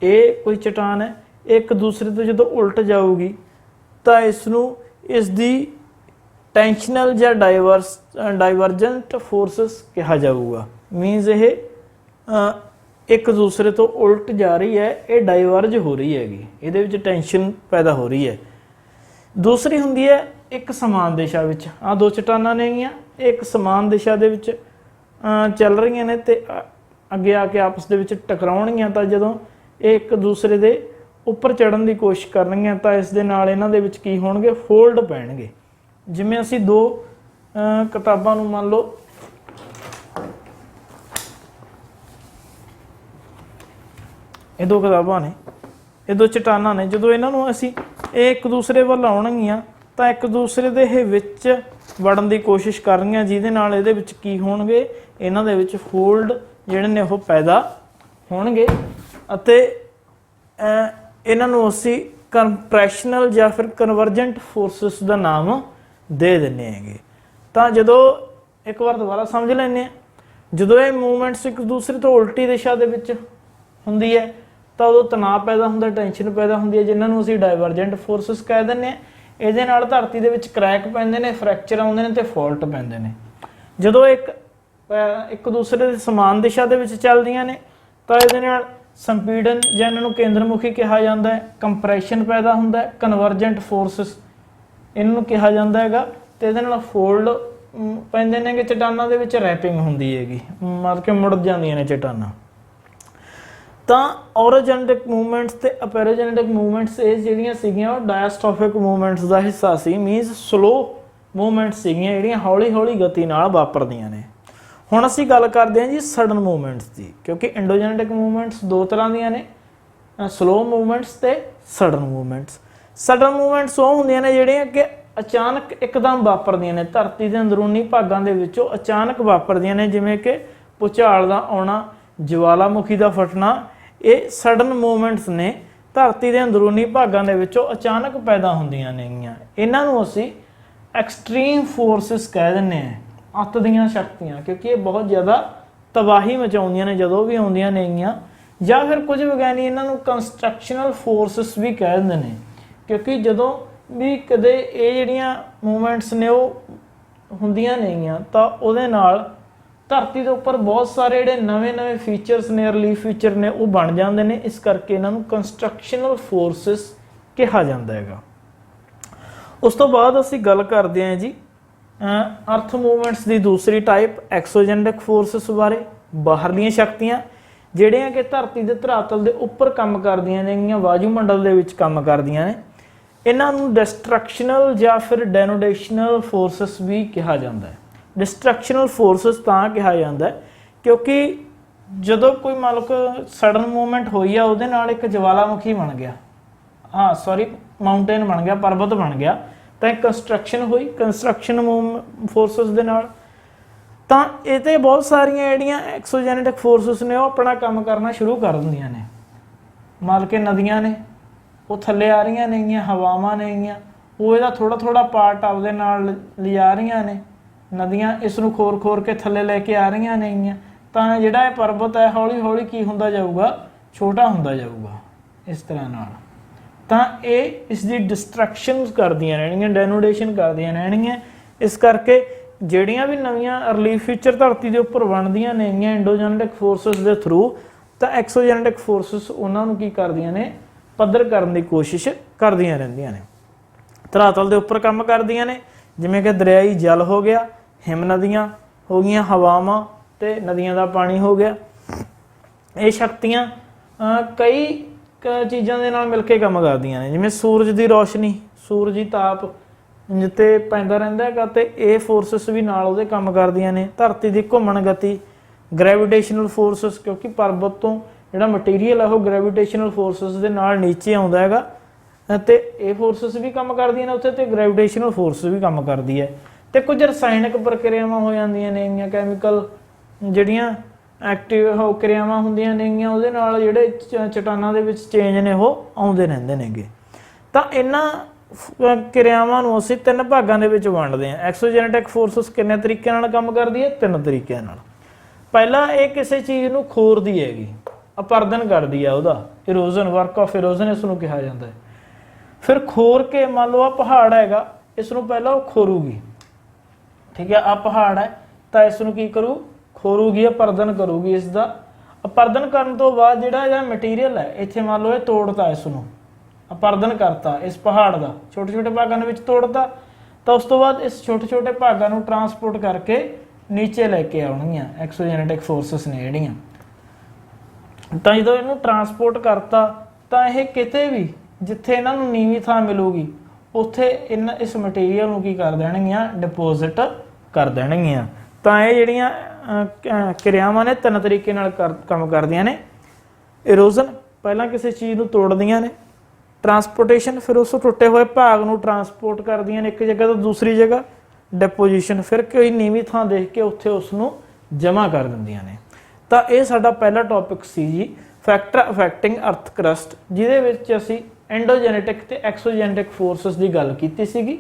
ਇਹ ਕੋਈ ਚਟਾਨ ਹੈ, ਇੱਕ ਦੂਸਰੇ ਤੋਂ ਜਦੋਂ ਉਲਟ ਜਾਊਗੀ ਤਾਂ ਇਸ ਨੂੰ ਇਸ ਦੀ ਟੈਂਸ਼ਨਲ ਜਾਂ ਡਾਈਵਰਜੈਂਟ ਫੋਰਸਿਸ ਕਿਹਾ ਜਾਊਗਾ। ਮੀਨਸ ਇਹ ਇੱਕ ਦੂਸਰੇ ਤੋਂ ਉਲਟ ਜਾ ਰਹੀ ਹੈ, ਇਹ ਡਾਈਵਰਜ ਹੋ ਰਹੀ ਹੈਗੀ, ਇਹਦੇ ਵਿੱਚ ਟੈਂਸ਼ਨ ਪੈਦਾ ਹੋ ਰਹੀ ਹੈ। ਦੂਸਰੀ ਹੁੰਦੀ ਹੈ ਇੱਕ ਸਮਾਨ ਦਿਸ਼ਾ ਵਿੱਚ। ਆਹ ਦੋ ਚਟਾਨਾਂ ਨੇਗੀਆਂ, ਇੱਕ ਸਮਾਨ ਦਿਸ਼ਾ ਦੇ ਵਿੱਚ ਚੱਲ ਰਹੀਆਂ ਨੇ ਤੇ ਅੱਗੇ ਆ ਕੇ ਆਪਸ ਦੇ ਵਿੱਚ ਟਕਰਾਉਣਗੀਆਂ, ਤਾਂ ਜਦੋਂ ਇਹ ਇੱਕ ਦੂਸਰੇ ਦੇ ਉੱਪਰ ਚੜ੍ਹਨ ਦੀ ਕੋਸ਼ਿਸ਼ ਕਰਨਗੀਆਂ ਤਾਂ ਇਸ ਦੇ ਨਾਲ ਇਹਨਾਂ ਦੇ ਵਿੱਚ ਕੀ ਹੋਣਗੇ, ਫੋਲਡ ਪੈਣਗੇ। ਜਿਵੇਂ ਅਸੀਂ ਦੋ ਕਿਤਾਬਾਂ ਨੂੰ ਮੰਨ ਲਓ, ਇਹ ਦੋ ਕਿਤਾਬਾਂ ਨੇ, ਇਹ ਦੋ ਚਟਾਨਾਂ ਨੇ, ਜਦੋਂ ਇਹਨਾਂ ਨੂੰ ਅਸੀਂ ਇਹ ਇੱਕ ਦੂਸਰੇ ਵੱਲ ਆਉਣਗੀਆਂ ਤਾਂ ਇੱਕ ਦੂਸਰੇ ਦੇ ਇਹ ਵਿੱਚ ਵੜਨ ਦੀ ਕੋਸ਼ਿਸ਼ ਕਰਨਗੀਆਂ, ਜਿਹਦੇ ਨਾਲ ਇਹਦੇ ਵਿੱਚ ਕੀ ਹੋਣਗੇ, ਇਹਨਾਂ ਦੇ ਵਿੱਚ ਫੋਲਡ ਜਿਹੜੇ ਨੇ ਉਹ ਪੈਦਾ ਹੋਣਗੇ ਅਤੇ ਇਹਨਾਂ ਨੂੰ ਅਸੀਂ ਕੰਪਰੈਸ਼ਨਲ ਜਾਂ ਫਿਰ ਕਨਵਰਜੈਂਟ ਫੋਰਸਿਸ ਦਾ ਨਾਮ ਦੇ ਦਿੰਦੇ ਹੈਗੇ। ਤਾਂ ਜਦੋਂ ਇੱਕ ਵਾਰ ਦੁਬਾਰਾ ਸਮਝ ਲੈਂਦੇ ਹਾਂ, ਜਦੋਂ ਇਹ ਮੂਵਮੈਂਟਸ ਇੱਕ ਦੂਸਰੇ ਤੋਂ ਉਲਟੀ ਦਿਸ਼ਾ ਦੇ ਵਿੱਚ ਹੁੰਦੀ ਹੈ ਤਾਂ ਉਦੋਂ ਤਣਾਅ ਪੈਦਾ ਹੁੰਦਾ, ਟੈਨਸ਼ਨ ਪੈਦਾ ਹੁੰਦੀ ਹੈ, ਜਿਨ੍ਹਾਂ ਨੂੰ ਅਸੀਂ ਡਾਈਵਰਜੈਂਟ ਫੋਰਸਿਸ ਕਹਿ ਦਿੰਦੇ ਹਾਂ। ਇਹਦੇ ਨਾਲ ਧਰਤੀ ਦੇ ਵਿੱਚ ਕਰੈਕ ਪੈਂਦੇ ਨੇ, ਫ੍ਰੈਕਚਰ ਆਉਂਦੇ ਨੇ ਤੇ ਫਾਲਟ ਪੈਂਦੇ ਨੇ। ਜਦੋਂ ਇੱਕ ਦੂਸਰੇ ਦੇ ਸਮਾਨ ਦਿਸ਼ਾ ਦੇ ਵਿੱਚ ਚੱਲਦੀਆਂ ਨੇ ਤਾਂ ਇਹਦੇ ਨਾਲ ਸੰਪੀੜਨ ਜਾਂ ਇਹਨਾਂ ਨੂੰ ਕੇਂਦਰਮੁਖੀ ਕਿਹਾ ਜਾਂਦਾ ਹੈ, ਕੰਪਰੈਸ਼ਨ ਪੈਦਾ ਹੁੰਦਾ ਹੈ, ਕਨਵਰਜੈਂਟ ਫੋਰਸਿਸ ਇਹਨਾਂ ਨੂੰ ਕਿਹਾ ਜਾਂਦਾ ਹੈਗਾ, ਤੇ ਇਹਦੇ ਨਾਲ ਫੋਲਡ ਪੈਂਦੇ ਨੇ ਕਿ ਚਟਾਨਾਂ ਦੇ ਵਿੱਚ ਰੈਪਿੰਗ ਹੁੰਦੀ ਹੈਗੀ, ਮਤਲਬ ਕਿ ਮੁੜ ਜਾਂਦੀਆਂ ਨੇ ਚਟਾਨਾਂ। ਤਾਂ ਔਰੋਜੈਨੇਟਿਕ ਮੂਵਮੈਂਟਸ ਤੇ ਅਪੈਰੋਜੈਨੇਟਿਕ ਮੂਵਮੈਂਟਸ ਇਹ ਜਿਹੜੀਆਂ ਸੀਗੀਆਂ ਉਹ ਡਾਇਸਟ੍ਰੋਫਿਕ ਮੂਵਮੈਂਟਸ ਦਾ ਹਿੱਸਾ ਸੀ, ਮੀਨਸ ਸਲੋ ਮੂਵਮੈਂਟਸ ਸੀਗੀਆਂ ਜਿਹੜੀਆਂ ਹੌਲੀ ਹੌਲੀ ਗਤੀ ਨਾਲ ਵਾਪਰਦੀਆਂ ਨੇ। ਹੁਣ ਅਸੀਂ ਗੱਲ ਕਰਦੇ ਹਾਂ ਜੀ ਸਡਨ ਮੂਵਮੈਂਟਸ ਦੀ, ਕਿਉਂਕਿ ਐਂਡੋਜੈਨੇਟਿਕ ਮੂਵਮੈਂਟਸ ਦੋ ਤਰ੍ਹਾਂ ਦੀਆਂ ਨੇ, ਸਲੋ ਮੂਵਮੈਂਟਸ ਤੇ ਸਡਨ ਮੂਵਮੈਂਟਸ। ਸਡਨ ਮੂਵਮੈਂਟਸ ਉਹ ਹੁੰਦੀਆਂ ਨੇ ਜਿਹੜੀਆਂ ਕਿ ਅਚਾਨਕ ਇੱਕਦਮ ਵਾਪਰਦੀਆਂ ਨੇ, ਧਰਤੀ ਦੇ ਅੰਦਰੂਨੀ ਭਾਗਾਂ ਦੇ ਵਿੱਚੋਂ ਅਚਾਨਕ ਵਾਪਰਦੀਆਂ ਨੇ, ਜਿਵੇਂ ਕਿ ਭੂਚਾਲ ਦਾ ਆਉਣਾ, ਜਵਾਲਾਮੁਖੀ ਦਾ ਫਟਣਾ। ਇਹ ਸਡਨ ਮੂਵਮੈਂਟਸ ਨੇ, ਧਰਤੀ ਦੇ ਅੰਦਰੂਨੀ ਭਾਗਾਂ ਦੇ ਵਿੱਚੋਂ ਅਚਾਨਕ ਪੈਦਾ ਹੁੰਦੀਆਂ ਨੇਗੀਆਂ। ਇਹਨਾਂ ਨੂੰ ਅਸੀਂ ਐਕਸਟ੍ਰੀਮ ਫੋਰਸਿਸ ਕਹਿ ਦਿੰਦੇ ਹਾਂ, ਅੱਤ ਦੀਆਂ ਸ਼ਕਤੀਆਂ, ਕਿਉਂਕਿ ਇਹ ਬਹੁਤ ਜ਼ਿਆਦਾ ਤਬਾਹੀ ਮਚਾਉਂਦੀਆਂ ਨੇ ਜਦੋਂ ਵੀ ਆਉਂਦੀਆਂ ਨੇਗੀਆਂ। ਜਾਂ ਫਿਰ ਕੁਝ ਵਿਗਿਆਨੀ ਇਹਨਾਂ ਨੂੰ ਕੰਸਟਰਕਸ਼ਨਲ ਫੋਰਸਿਸ ਵੀ ਕਹਿ ਦਿੰਦੇ ਨੇ, ਕਿਉਂਕਿ ਜਦੋਂ ਵੀ ਕਦੇ ਇਹ ਜਿਹੜੀਆਂ ਮੂਵਮੈਂਟਸ ਨੇ ਉਹ ਹੁੰਦੀਆਂ ਨੇਗੀਆਂ ਤਾਂ ਉਹਦੇ ਨਾਲ ਧਰਤੀ ਦੇ ਉੱਪਰ ਬਹੁਤ ਸਾਰੇ ਜਿਹੜੇ ਨਵੇਂ ਫੀਚਰਸ ਨੇ, ਰਿਲੀਫ ਫੀਚਰ ਨੇ, ਉਹ ਬਣ ਜਾਂਦੇ ਨੇ। ਇਸ ਕਰਕੇ ਇਹਨਾਂ ਨੂੰ ਕੰਸਟਰਕਸ਼ਨਲ ਫੋਰਸਿਸ ਕਿਹਾ ਜਾਂਦਾ ਹੈਗਾ। ਉਸ ਤੋਂ ਬਾਅਦ ਅਸੀਂ ਗੱਲ ਕਰਦੇ ਹਾਂ ਜੀ ਅਰਥ ਮੂਵਮੈਂਟਸ ਦੀ ਦੂਸਰੀ ਟਾਈਪ ਐਕਸੋਜੈਨਿਕ ਫੋਰਸਿਸ ਬਾਰੇ। ਬਾਹਰਲੀਆਂ ਸ਼ਕਤੀਆਂ ਜਿਹੜੀਆਂ ਕਿ ਧਰਤੀ ਦੇ ਧਰਾਤਲ ਦੇ ਉੱਪਰ ਕੰਮ ਕਰਦੀਆਂ ਨੇਗੀਆਂ, ਵਾਯੂਮੰਡਲ ਦੇ ਵਿੱਚ ਕੰਮ ਕਰਦੀਆਂ ਨੇ, ਇਹਨਾਂ ਨੂੰ ਡਿਸਟਰਕਸ਼ਨਲ ਜਾਂ ਫਿਰ ਡੈਨੋਡੇਸ਼ਨਲ ਫੋਰਸਿਸ ਵੀ ਕਿਹਾ ਜਾਂਦਾ ਹੈ। ਡਿਸਟਰਕਸ਼ਨਲ ਫੋਰਸਿਸ ਤਾਂ ਕਿਹਾ ਜਾਂਦਾ ਕਿਉਂਕਿ ਜਦੋਂ ਕੋਈ ਮੰਨ ਲਓ ਸਡਨ ਮੂਵਮੈਂਟ ਹੋਈ ਆ, ਉਹਦੇ ਨਾਲ ਇੱਕ ਜਵਾਲਾਮੁਖੀ ਬਣ ਗਿਆ, ਮਾਊਂਟੇਨ ਬਣ ਗਿਆ, ਪਰਬਤ ਬਣ ਗਿਆ, ਤਾਂ ਇੱਕ ਕੰਸਟਰਕਸ਼ਨ ਹੋਈ ਕੰਸਟਰਕਸ਼ਨ ਫੋਰਸਿਸ ਦੇ ਨਾਲ। ਤਾਂ ਇਹ ਤੇ ਬਹੁਤ ਸਾਰੀਆਂ ਜਿਹੜੀਆਂ ਐਕਸੋਜੈਨੇਟਿਕ ਫੋਰਸਿਸ ਨੇ ਉਹ ਆਪਣਾ ਕੰਮ ਕਰਨਾ ਸ਼ੁਰੂ ਕਰ ਦਿੰਦੀਆਂ ਨੇ। ਮੰਨ ਕੇ ਨਦੀਆਂ ਨੇ ਉਹ ਥੱਲੇ ਆ ਰਹੀਆਂ ਨੇਗੀਆਂ, ਹਵਾਵਾਂ ਨੇਗੀਆਂ ਉਹ ਇਹਦਾ ਥੋੜਾ ਪਾਰਟ ਆਪਦੇ ਨਾਲ ਲਿਜਾ ਰਹੀਆਂ ਨੇ, ਨਦੀਆਂ ਇਸ ਨੂੰ ਖੋਰ ਕੇ ਥੱਲੇ ਲੈ ਕੇ ਆ ਰਹੀਆਂ ਨੇਗੀਆਂ, ਤਾਂ ਜਿਹੜਾ ਇਹ ਪਰਬਤ ਹੈ ਹੌਲੀ ਹੌਲੀ ਕੀ ਹੁੰਦਾ ਜਾਊਗਾ, ਛੋਟਾ ਹੁੰਦਾ ਜਾਊਗਾ ਇਸ ਤਰ੍ਹਾਂ ਨਾਲ। ਤਾਂ ਇਹ ਇਸ ਦੀ ਡਿਸਟਰਕਸ਼ਨ ਕਰਦੀਆਂ ਰਹਿਣਗੀਆਂ, ਡੈਨੋਡੇਸ਼ਨ ਕਰਦੀਆਂ ਰਹਿਣਗੀਆਂ। ਇਸ ਕਰਕੇ ਜਿਹੜੀਆਂ ਵੀ ਨਵੀਆਂ ਰਿਲੀਫ ਫੀਚਰ ਧਰਤੀ ਦੇ ਉੱਪਰ ਬਣਦੀਆਂ ਨੇਗੀਆਂ ਐਂਡੋਜੈਨੇਟਿਕ ਫੋਰਸਿਸ ਦੇ ਥਰੂ, ਤਾਂ ਐਕਸੋਜੈਨੇਟਿਕ ਫੋਰਸਿਸ ਉਹਨਾਂ ਨੂੰ ਕੀ ਕਰਦੀਆਂ ਨੇ, ਪੱਧਰ ਕਰਨ ਦੀ ਕੋਸ਼ਿਸ਼ ਕਰਦੀਆਂ ਰਹਿੰਦੀਆਂ ਨੇ, ਧਰਾਤਲ ਦੇ ਉੱਪਰ ਕੰਮ ਕਰਦੀਆਂ ਨੇ। ਜਿਵੇਂ ਕਿ ਦਰਿਆਈ ਜਲ ਹੋ ਗਿਆ, ਹਿਮ ਨਦੀਆਂ ਹੋ ਗਈਆਂ, ਹਵਾਵਾਂ ਤੇ ਨਦੀਆਂ ਦਾ ਪਾਣੀ ਹੋ ਗਿਆ। ਇਹ ਸ਼ਕਤੀਆਂ ਕਈ ਚੀਜ਼ਾਂ ਦੇ ਨਾਲ ਮਿਲ ਕੇ ਕੰਮ ਕਰਦੀਆਂ ਨੇ, ਜਿਵੇਂ ਸੂਰਜ ਦੀ ਰੋਸ਼ਨੀ, ਸੂਰਜੀ ਤਾਪ ਜਿੱਤੇ ਪੈਂਦਾ ਰਹਿੰਦਾ ਹੈਗਾ, ਤੇ ਇਹ ਫੋਰਸਿਸ ਵੀ ਨਾਲ ਉਹਦੇ ਕੰਮ ਕਰਦੀਆਂ ਨੇ। ਧਰਤੀ ਦੀ ਘੁੰਮਣ ਗਤੀ, ਗ੍ਰੈਵੀਟੇਸ਼ਨਲ ਫੋਰਸਿਸ, ਕਿਉਂਕਿ ਪਰਬਤ ਤੋਂ ਜਿਹੜਾ ਮਟੀਰੀਅਲ ਹੈ ਉਹ ਗ੍ਰੈਵੀਟੇਸ਼ਨਲ ਫੋਰਸਿਸ ਦੇ ਨਾਲ ਨੀਚੇ ਆਉਂਦਾ ਹੈਗਾ, ਅਤੇ ਇਹ ਫੋਰਸਿਸ ਵੀ ਕੰਮ ਕਰਦੀਆਂ ਨੇ ਉੱਥੇ, ਤੇ ਗ੍ਰੈਵੀਟੇਸ਼ਨਲ ਫੋਰਸ ਵੀ ਕੰਮ ਕਰਦੀ ਹੈ। ਤੇ ਕੁਝ ਰਸਾਇਣਕ ਪ੍ਰਕਿਰਿਆਵਾਂ ਹੋ ਜਾਂਦੀਆਂ ਨੇਗੀਆਂ, ਕੈਮੀਕਲ ਜਿਹੜੀਆਂ ਐਕਟਿਵ ਕਿਰਿਆਵਾਂ ਹੁੰਦੀਆਂ ਨੇਗੀਆਂ, ਉਹਦੇ ਨਾਲ ਜਿਹੜੇ ਚਟਾਨਾਂ ਦੇ ਵਿੱਚ ਚੇਂਜ ਨੇ ਉਹ ਆਉਂਦੇ ਰਹਿੰਦੇ ਨੇਗੇ। ਤਾਂ ਇਹਨਾਂ ਕਿਰਿਆਵਾਂ ਨੂੰ ਅਸੀਂ ਤਿੰਨ ਭਾਗਾਂ ਦੇ ਵਿੱਚ ਵੰਡਦੇ ਹਾਂ। ਐਕਸੋਜੈਨੇਟਿਕ ਫੋਰਸਿਸ ਕਿੰਨੇ ਤਰੀਕੇ ਨਾਲ ਕੰਮ ਕਰਦੀ ਹੈ, ਤਿੰਨ ਤਰੀਕਿਆਂ ਨਾਲ। ਪਹਿਲਾ, ਇਹ ਕਿਸੇ ਚੀਜ਼ ਨੂੰ ਖੋਰਦੀ ਹੈਗੀ, ਅਪਰਦਨ ਕਰਦੀ ਹੈ, ਉਹਦਾ ਇਰੋਜ਼ਨ, ਵਰਕ ਆਫ ਇਰੋਜ਼ਨ ਇਸ ਨੂੰ ਕਿਹਾ ਜਾਂਦਾ ਹੈ। ਫਿਰ ਖੋਰ ਕੇ, ਮੰਨ ਲਓ ਆ ਪਹਾੜ ਹੈਗਾ, ਇਸ ਨੂੰ ਪਹਿਲਾਂ ਉਹ ਖੋਰੂਗੀ, ਠੀਕ ਹੈ, ਆ ਪਹਾੜ ਹੈ ਤਾਂ ਇਸ ਨੂੰ ਕੀ ਕਰੂ, ਖੋਰੂਗੀ, ਅਪਰਦਨ ਕਰੂਗੀ। ਇਸ ਦਾ ਅਪਰਦਨ ਕਰਨ ਤੋਂ ਬਾਅਦ ਜਿਹੜਾ ਮਟੀਰੀਅਲ ਹੈ ਇੱਥੇ ਮੰਨ ਲਓ ਇਹ ਤੋੜਤਾ, ਇਸ ਨੂੰ ਅਪਰਦਨ ਕਰਤਾ, ਇਸ ਪਹਾੜ ਦਾ ਛੋਟੇ ਭਾਗਾਂ ਦੇ ਵਿੱਚ ਤੋੜਤਾ, ਤਾਂ ਉਸ ਤੋਂ ਬਾਅਦ ਇਸ ਛੋਟੇ ਭਾਗਾਂ ਨੂੰ ਟਰਾਂਸਪੋਰਟ ਕਰਕੇ ਨੀਚੇ ਲੈ ਕੇ ਆਉਣਗੀਆਂ ਐਕਸੋਜੈਨੇਟਿਕ ਫੋਰਸਿਸ ਨੇ ਜਿਹੜੀਆਂ। ਤਾਂ ਜਦੋਂ ਇਹਨੂੰ ਟਰਾਂਸਪੋਰਟ ਕਰਤਾ ਤਾਂ ਇਹ ਕਿਤੇ ਵੀ ਜਿੱਥੇ ਇਹਨਾਂ ਨੂੰ ਨੀਵੀਂ ਥਾਂ ਮਿਲੂਗੀ ਉੱਥੇ ਇਸ ਮਟੀਰੀਅਲ ਨੂੰ ਕੀ ਕਰ ਦੇਣਗੀਆਂ, ਡਿਪੋਜ਼ਿਟ ਕਰ ਦੇਣਗੀਆਂ। ਤਾਂ ਇਹ ਜਿਹੜੀਆਂ ਕਿਰਿਆਵਾਂ ਨੇ ਤਿੰਨ ਤਰੀਕੇ ਨਾਲ ਕੰਮ ਕਰਦੀਆਂ ਨੇ। ਇਰੋਜ਼ਨ, ਪਹਿਲਾਂ ਕਿਸੇ ਚੀਜ਼ ਨੂੰ ਤੋੜਦੀਆਂ ਨੇ, ਟਰਾਂਸਪੋਰਟੇਸ਼ਨ, ਫਿਰ ਉਸ ਟੁੱਟੇ ਹੋਏ ਭਾਗ ਨੂੰ ਟਰਾਂਸਪੋਰਟ ਕਰਦੀਆਂ ਨੇ ਇੱਕ ਜਗ੍ਹਾ ਤੋਂ ਦੂਸਰੀ ਜਗ੍ਹਾ, ਡਿਪੋਜੀਸ਼ਨ, ਫਿਰ ਕੋਈ ਨੀਵੀਂ ਥਾਂ ਦੇਖ ਕੇ ਉੱਥੇ ਉਸ ਨੂੰ ਜਮ੍ਹਾਂ ਕਰ ਦਿੰਦੀਆਂ ਨੇ। ਤਾਂ ਇਹ ਸਾਡਾ ਪਹਿਲਾ ਟੌਪਿਕ ਸੀ ਜੀ, ਫੈਕਟਰ ਅਫੈਕਟਿੰਗ ਅਰਥ ਕਰਸਟ, ਜਿਹਦੇ ਵਿੱਚ ਅਸੀਂ ਐਂਡੋਜੈਨੇਟਿਕ ਤੇ ਐਕਸੋਜੈਨੇਟਿਕ ਫੋਰਸਿਸ ਦੀ ਗੱਲ ਕੀਤੀ ਸੀਗੀ।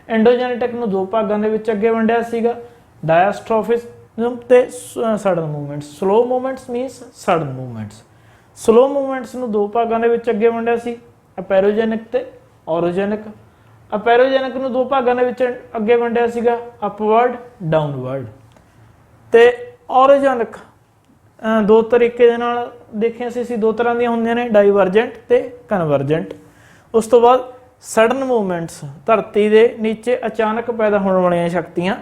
ਐਂਡੋਜੈਨੇਟਿਕ ਨੂੰ ਦੋ ਭਾਗਾਂ ਦੇ ਵਿੱਚ ਅੱਗੇ ਵੰਡਿਆ ਸੀਗਾ, ਡਾਇਸਟ੍ਰੋਫਿਜ਼ਮ ਤੇ sudden movements. Slow movements means sudden movements. Slow movements ਨੂੰ ਦੋ ਭਾਗਾਂ ਦੇ ਵਿੱਚ ਅੱਗੇ ਵੰਡਿਆ ਸੀ, ਅਪੈਰੋਜੈਨਿਕ ਤੇ ਔਰੋਜੈਨਿਕ। ਅਪੈਰੋਜੈਨਿਕ ਨੂੰ ਦੋ ਭਾਗਾਂ ਦੇ ਵਿੱਚ ਅੱਗੇ ਵੰਡਿਆ ਸੀਗਾ, ਅਪਵਰਡ, ਡਾਊਨਵਰਡ। ਤੇ ਔਰੋਜੈਨਿਕ ਦੋ ਤਰੀਕੇ ਦੇ ਨਾਲ ਦੇਖਿਆ ਸੀ, ਦੋ ਤਰ੍ਹਾਂ ਦੀਆਂ ਹੁੰਦੀਆਂ ਨੇ, ਡਾਈਵਰਜੈਂਟ ਤੇ ਕਨਵਰਜੈਂਟ। ਉਸ ਤੋਂ ਬਾਅਦ ਸਡਨ ਮੂਵਮੈਂਟਸ, ਧਰਤੀ ਦੇ ਨੀਚੇ ਅਚਾਨਕ ਪੈਦਾ ਹੋਣ ਵਾਲੀਆਂ ਸ਼ਕਤੀਆਂ।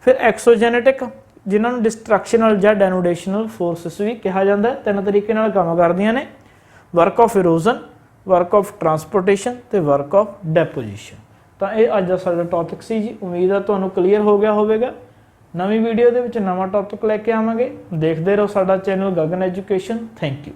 ਫਿਰ ਐਕਸੋਜੈਨੇਟਿਕ, ਜਿਨ੍ਹਾਂ ਨੂੰ ਡਿਸਟਰਕਸ਼ਨਲ ਜਾਂ ਡੈਨੂਡੇਸ਼ਨਲ ਫੋਰਸਿਸ ਵੀ ਕਿਹਾ ਜਾਂਦਾ ਹੈ। ਤਿੰਨ ਤਰੀਕੇ ਨਾਲ ਕੰਮ ਕਰਦੀਆਂ ਨੇ, work of erosion, work of transportation ਤੇ ਵਰਕ ਆਫ ਡੈਪੋਜੀਸ਼ਨ। ਤਾਂ ਇਹ ਅੱਜ ਦਾ ਸਾਡਾ ਟੌਪਿਕ ਸੀ ਜੀ। ਉਮੀਦ ਹੈ ਤੁਹਾਨੂੰ ਕਲੀਅਰ ਹੋ ਗਿਆ ਹੋਵੇਗਾ। ਨਵੀਂ ਵੀਡੀਓ ਦੇ ਵਿੱਚ ਨਵਾਂ ਟੌਪਿਕ ਲੈ ਕੇ ਆਵਾਂਗੇ। ਦੇਖਦੇ ਰਹੋ ਸਾਡਾ channel Gagan education. Thank you.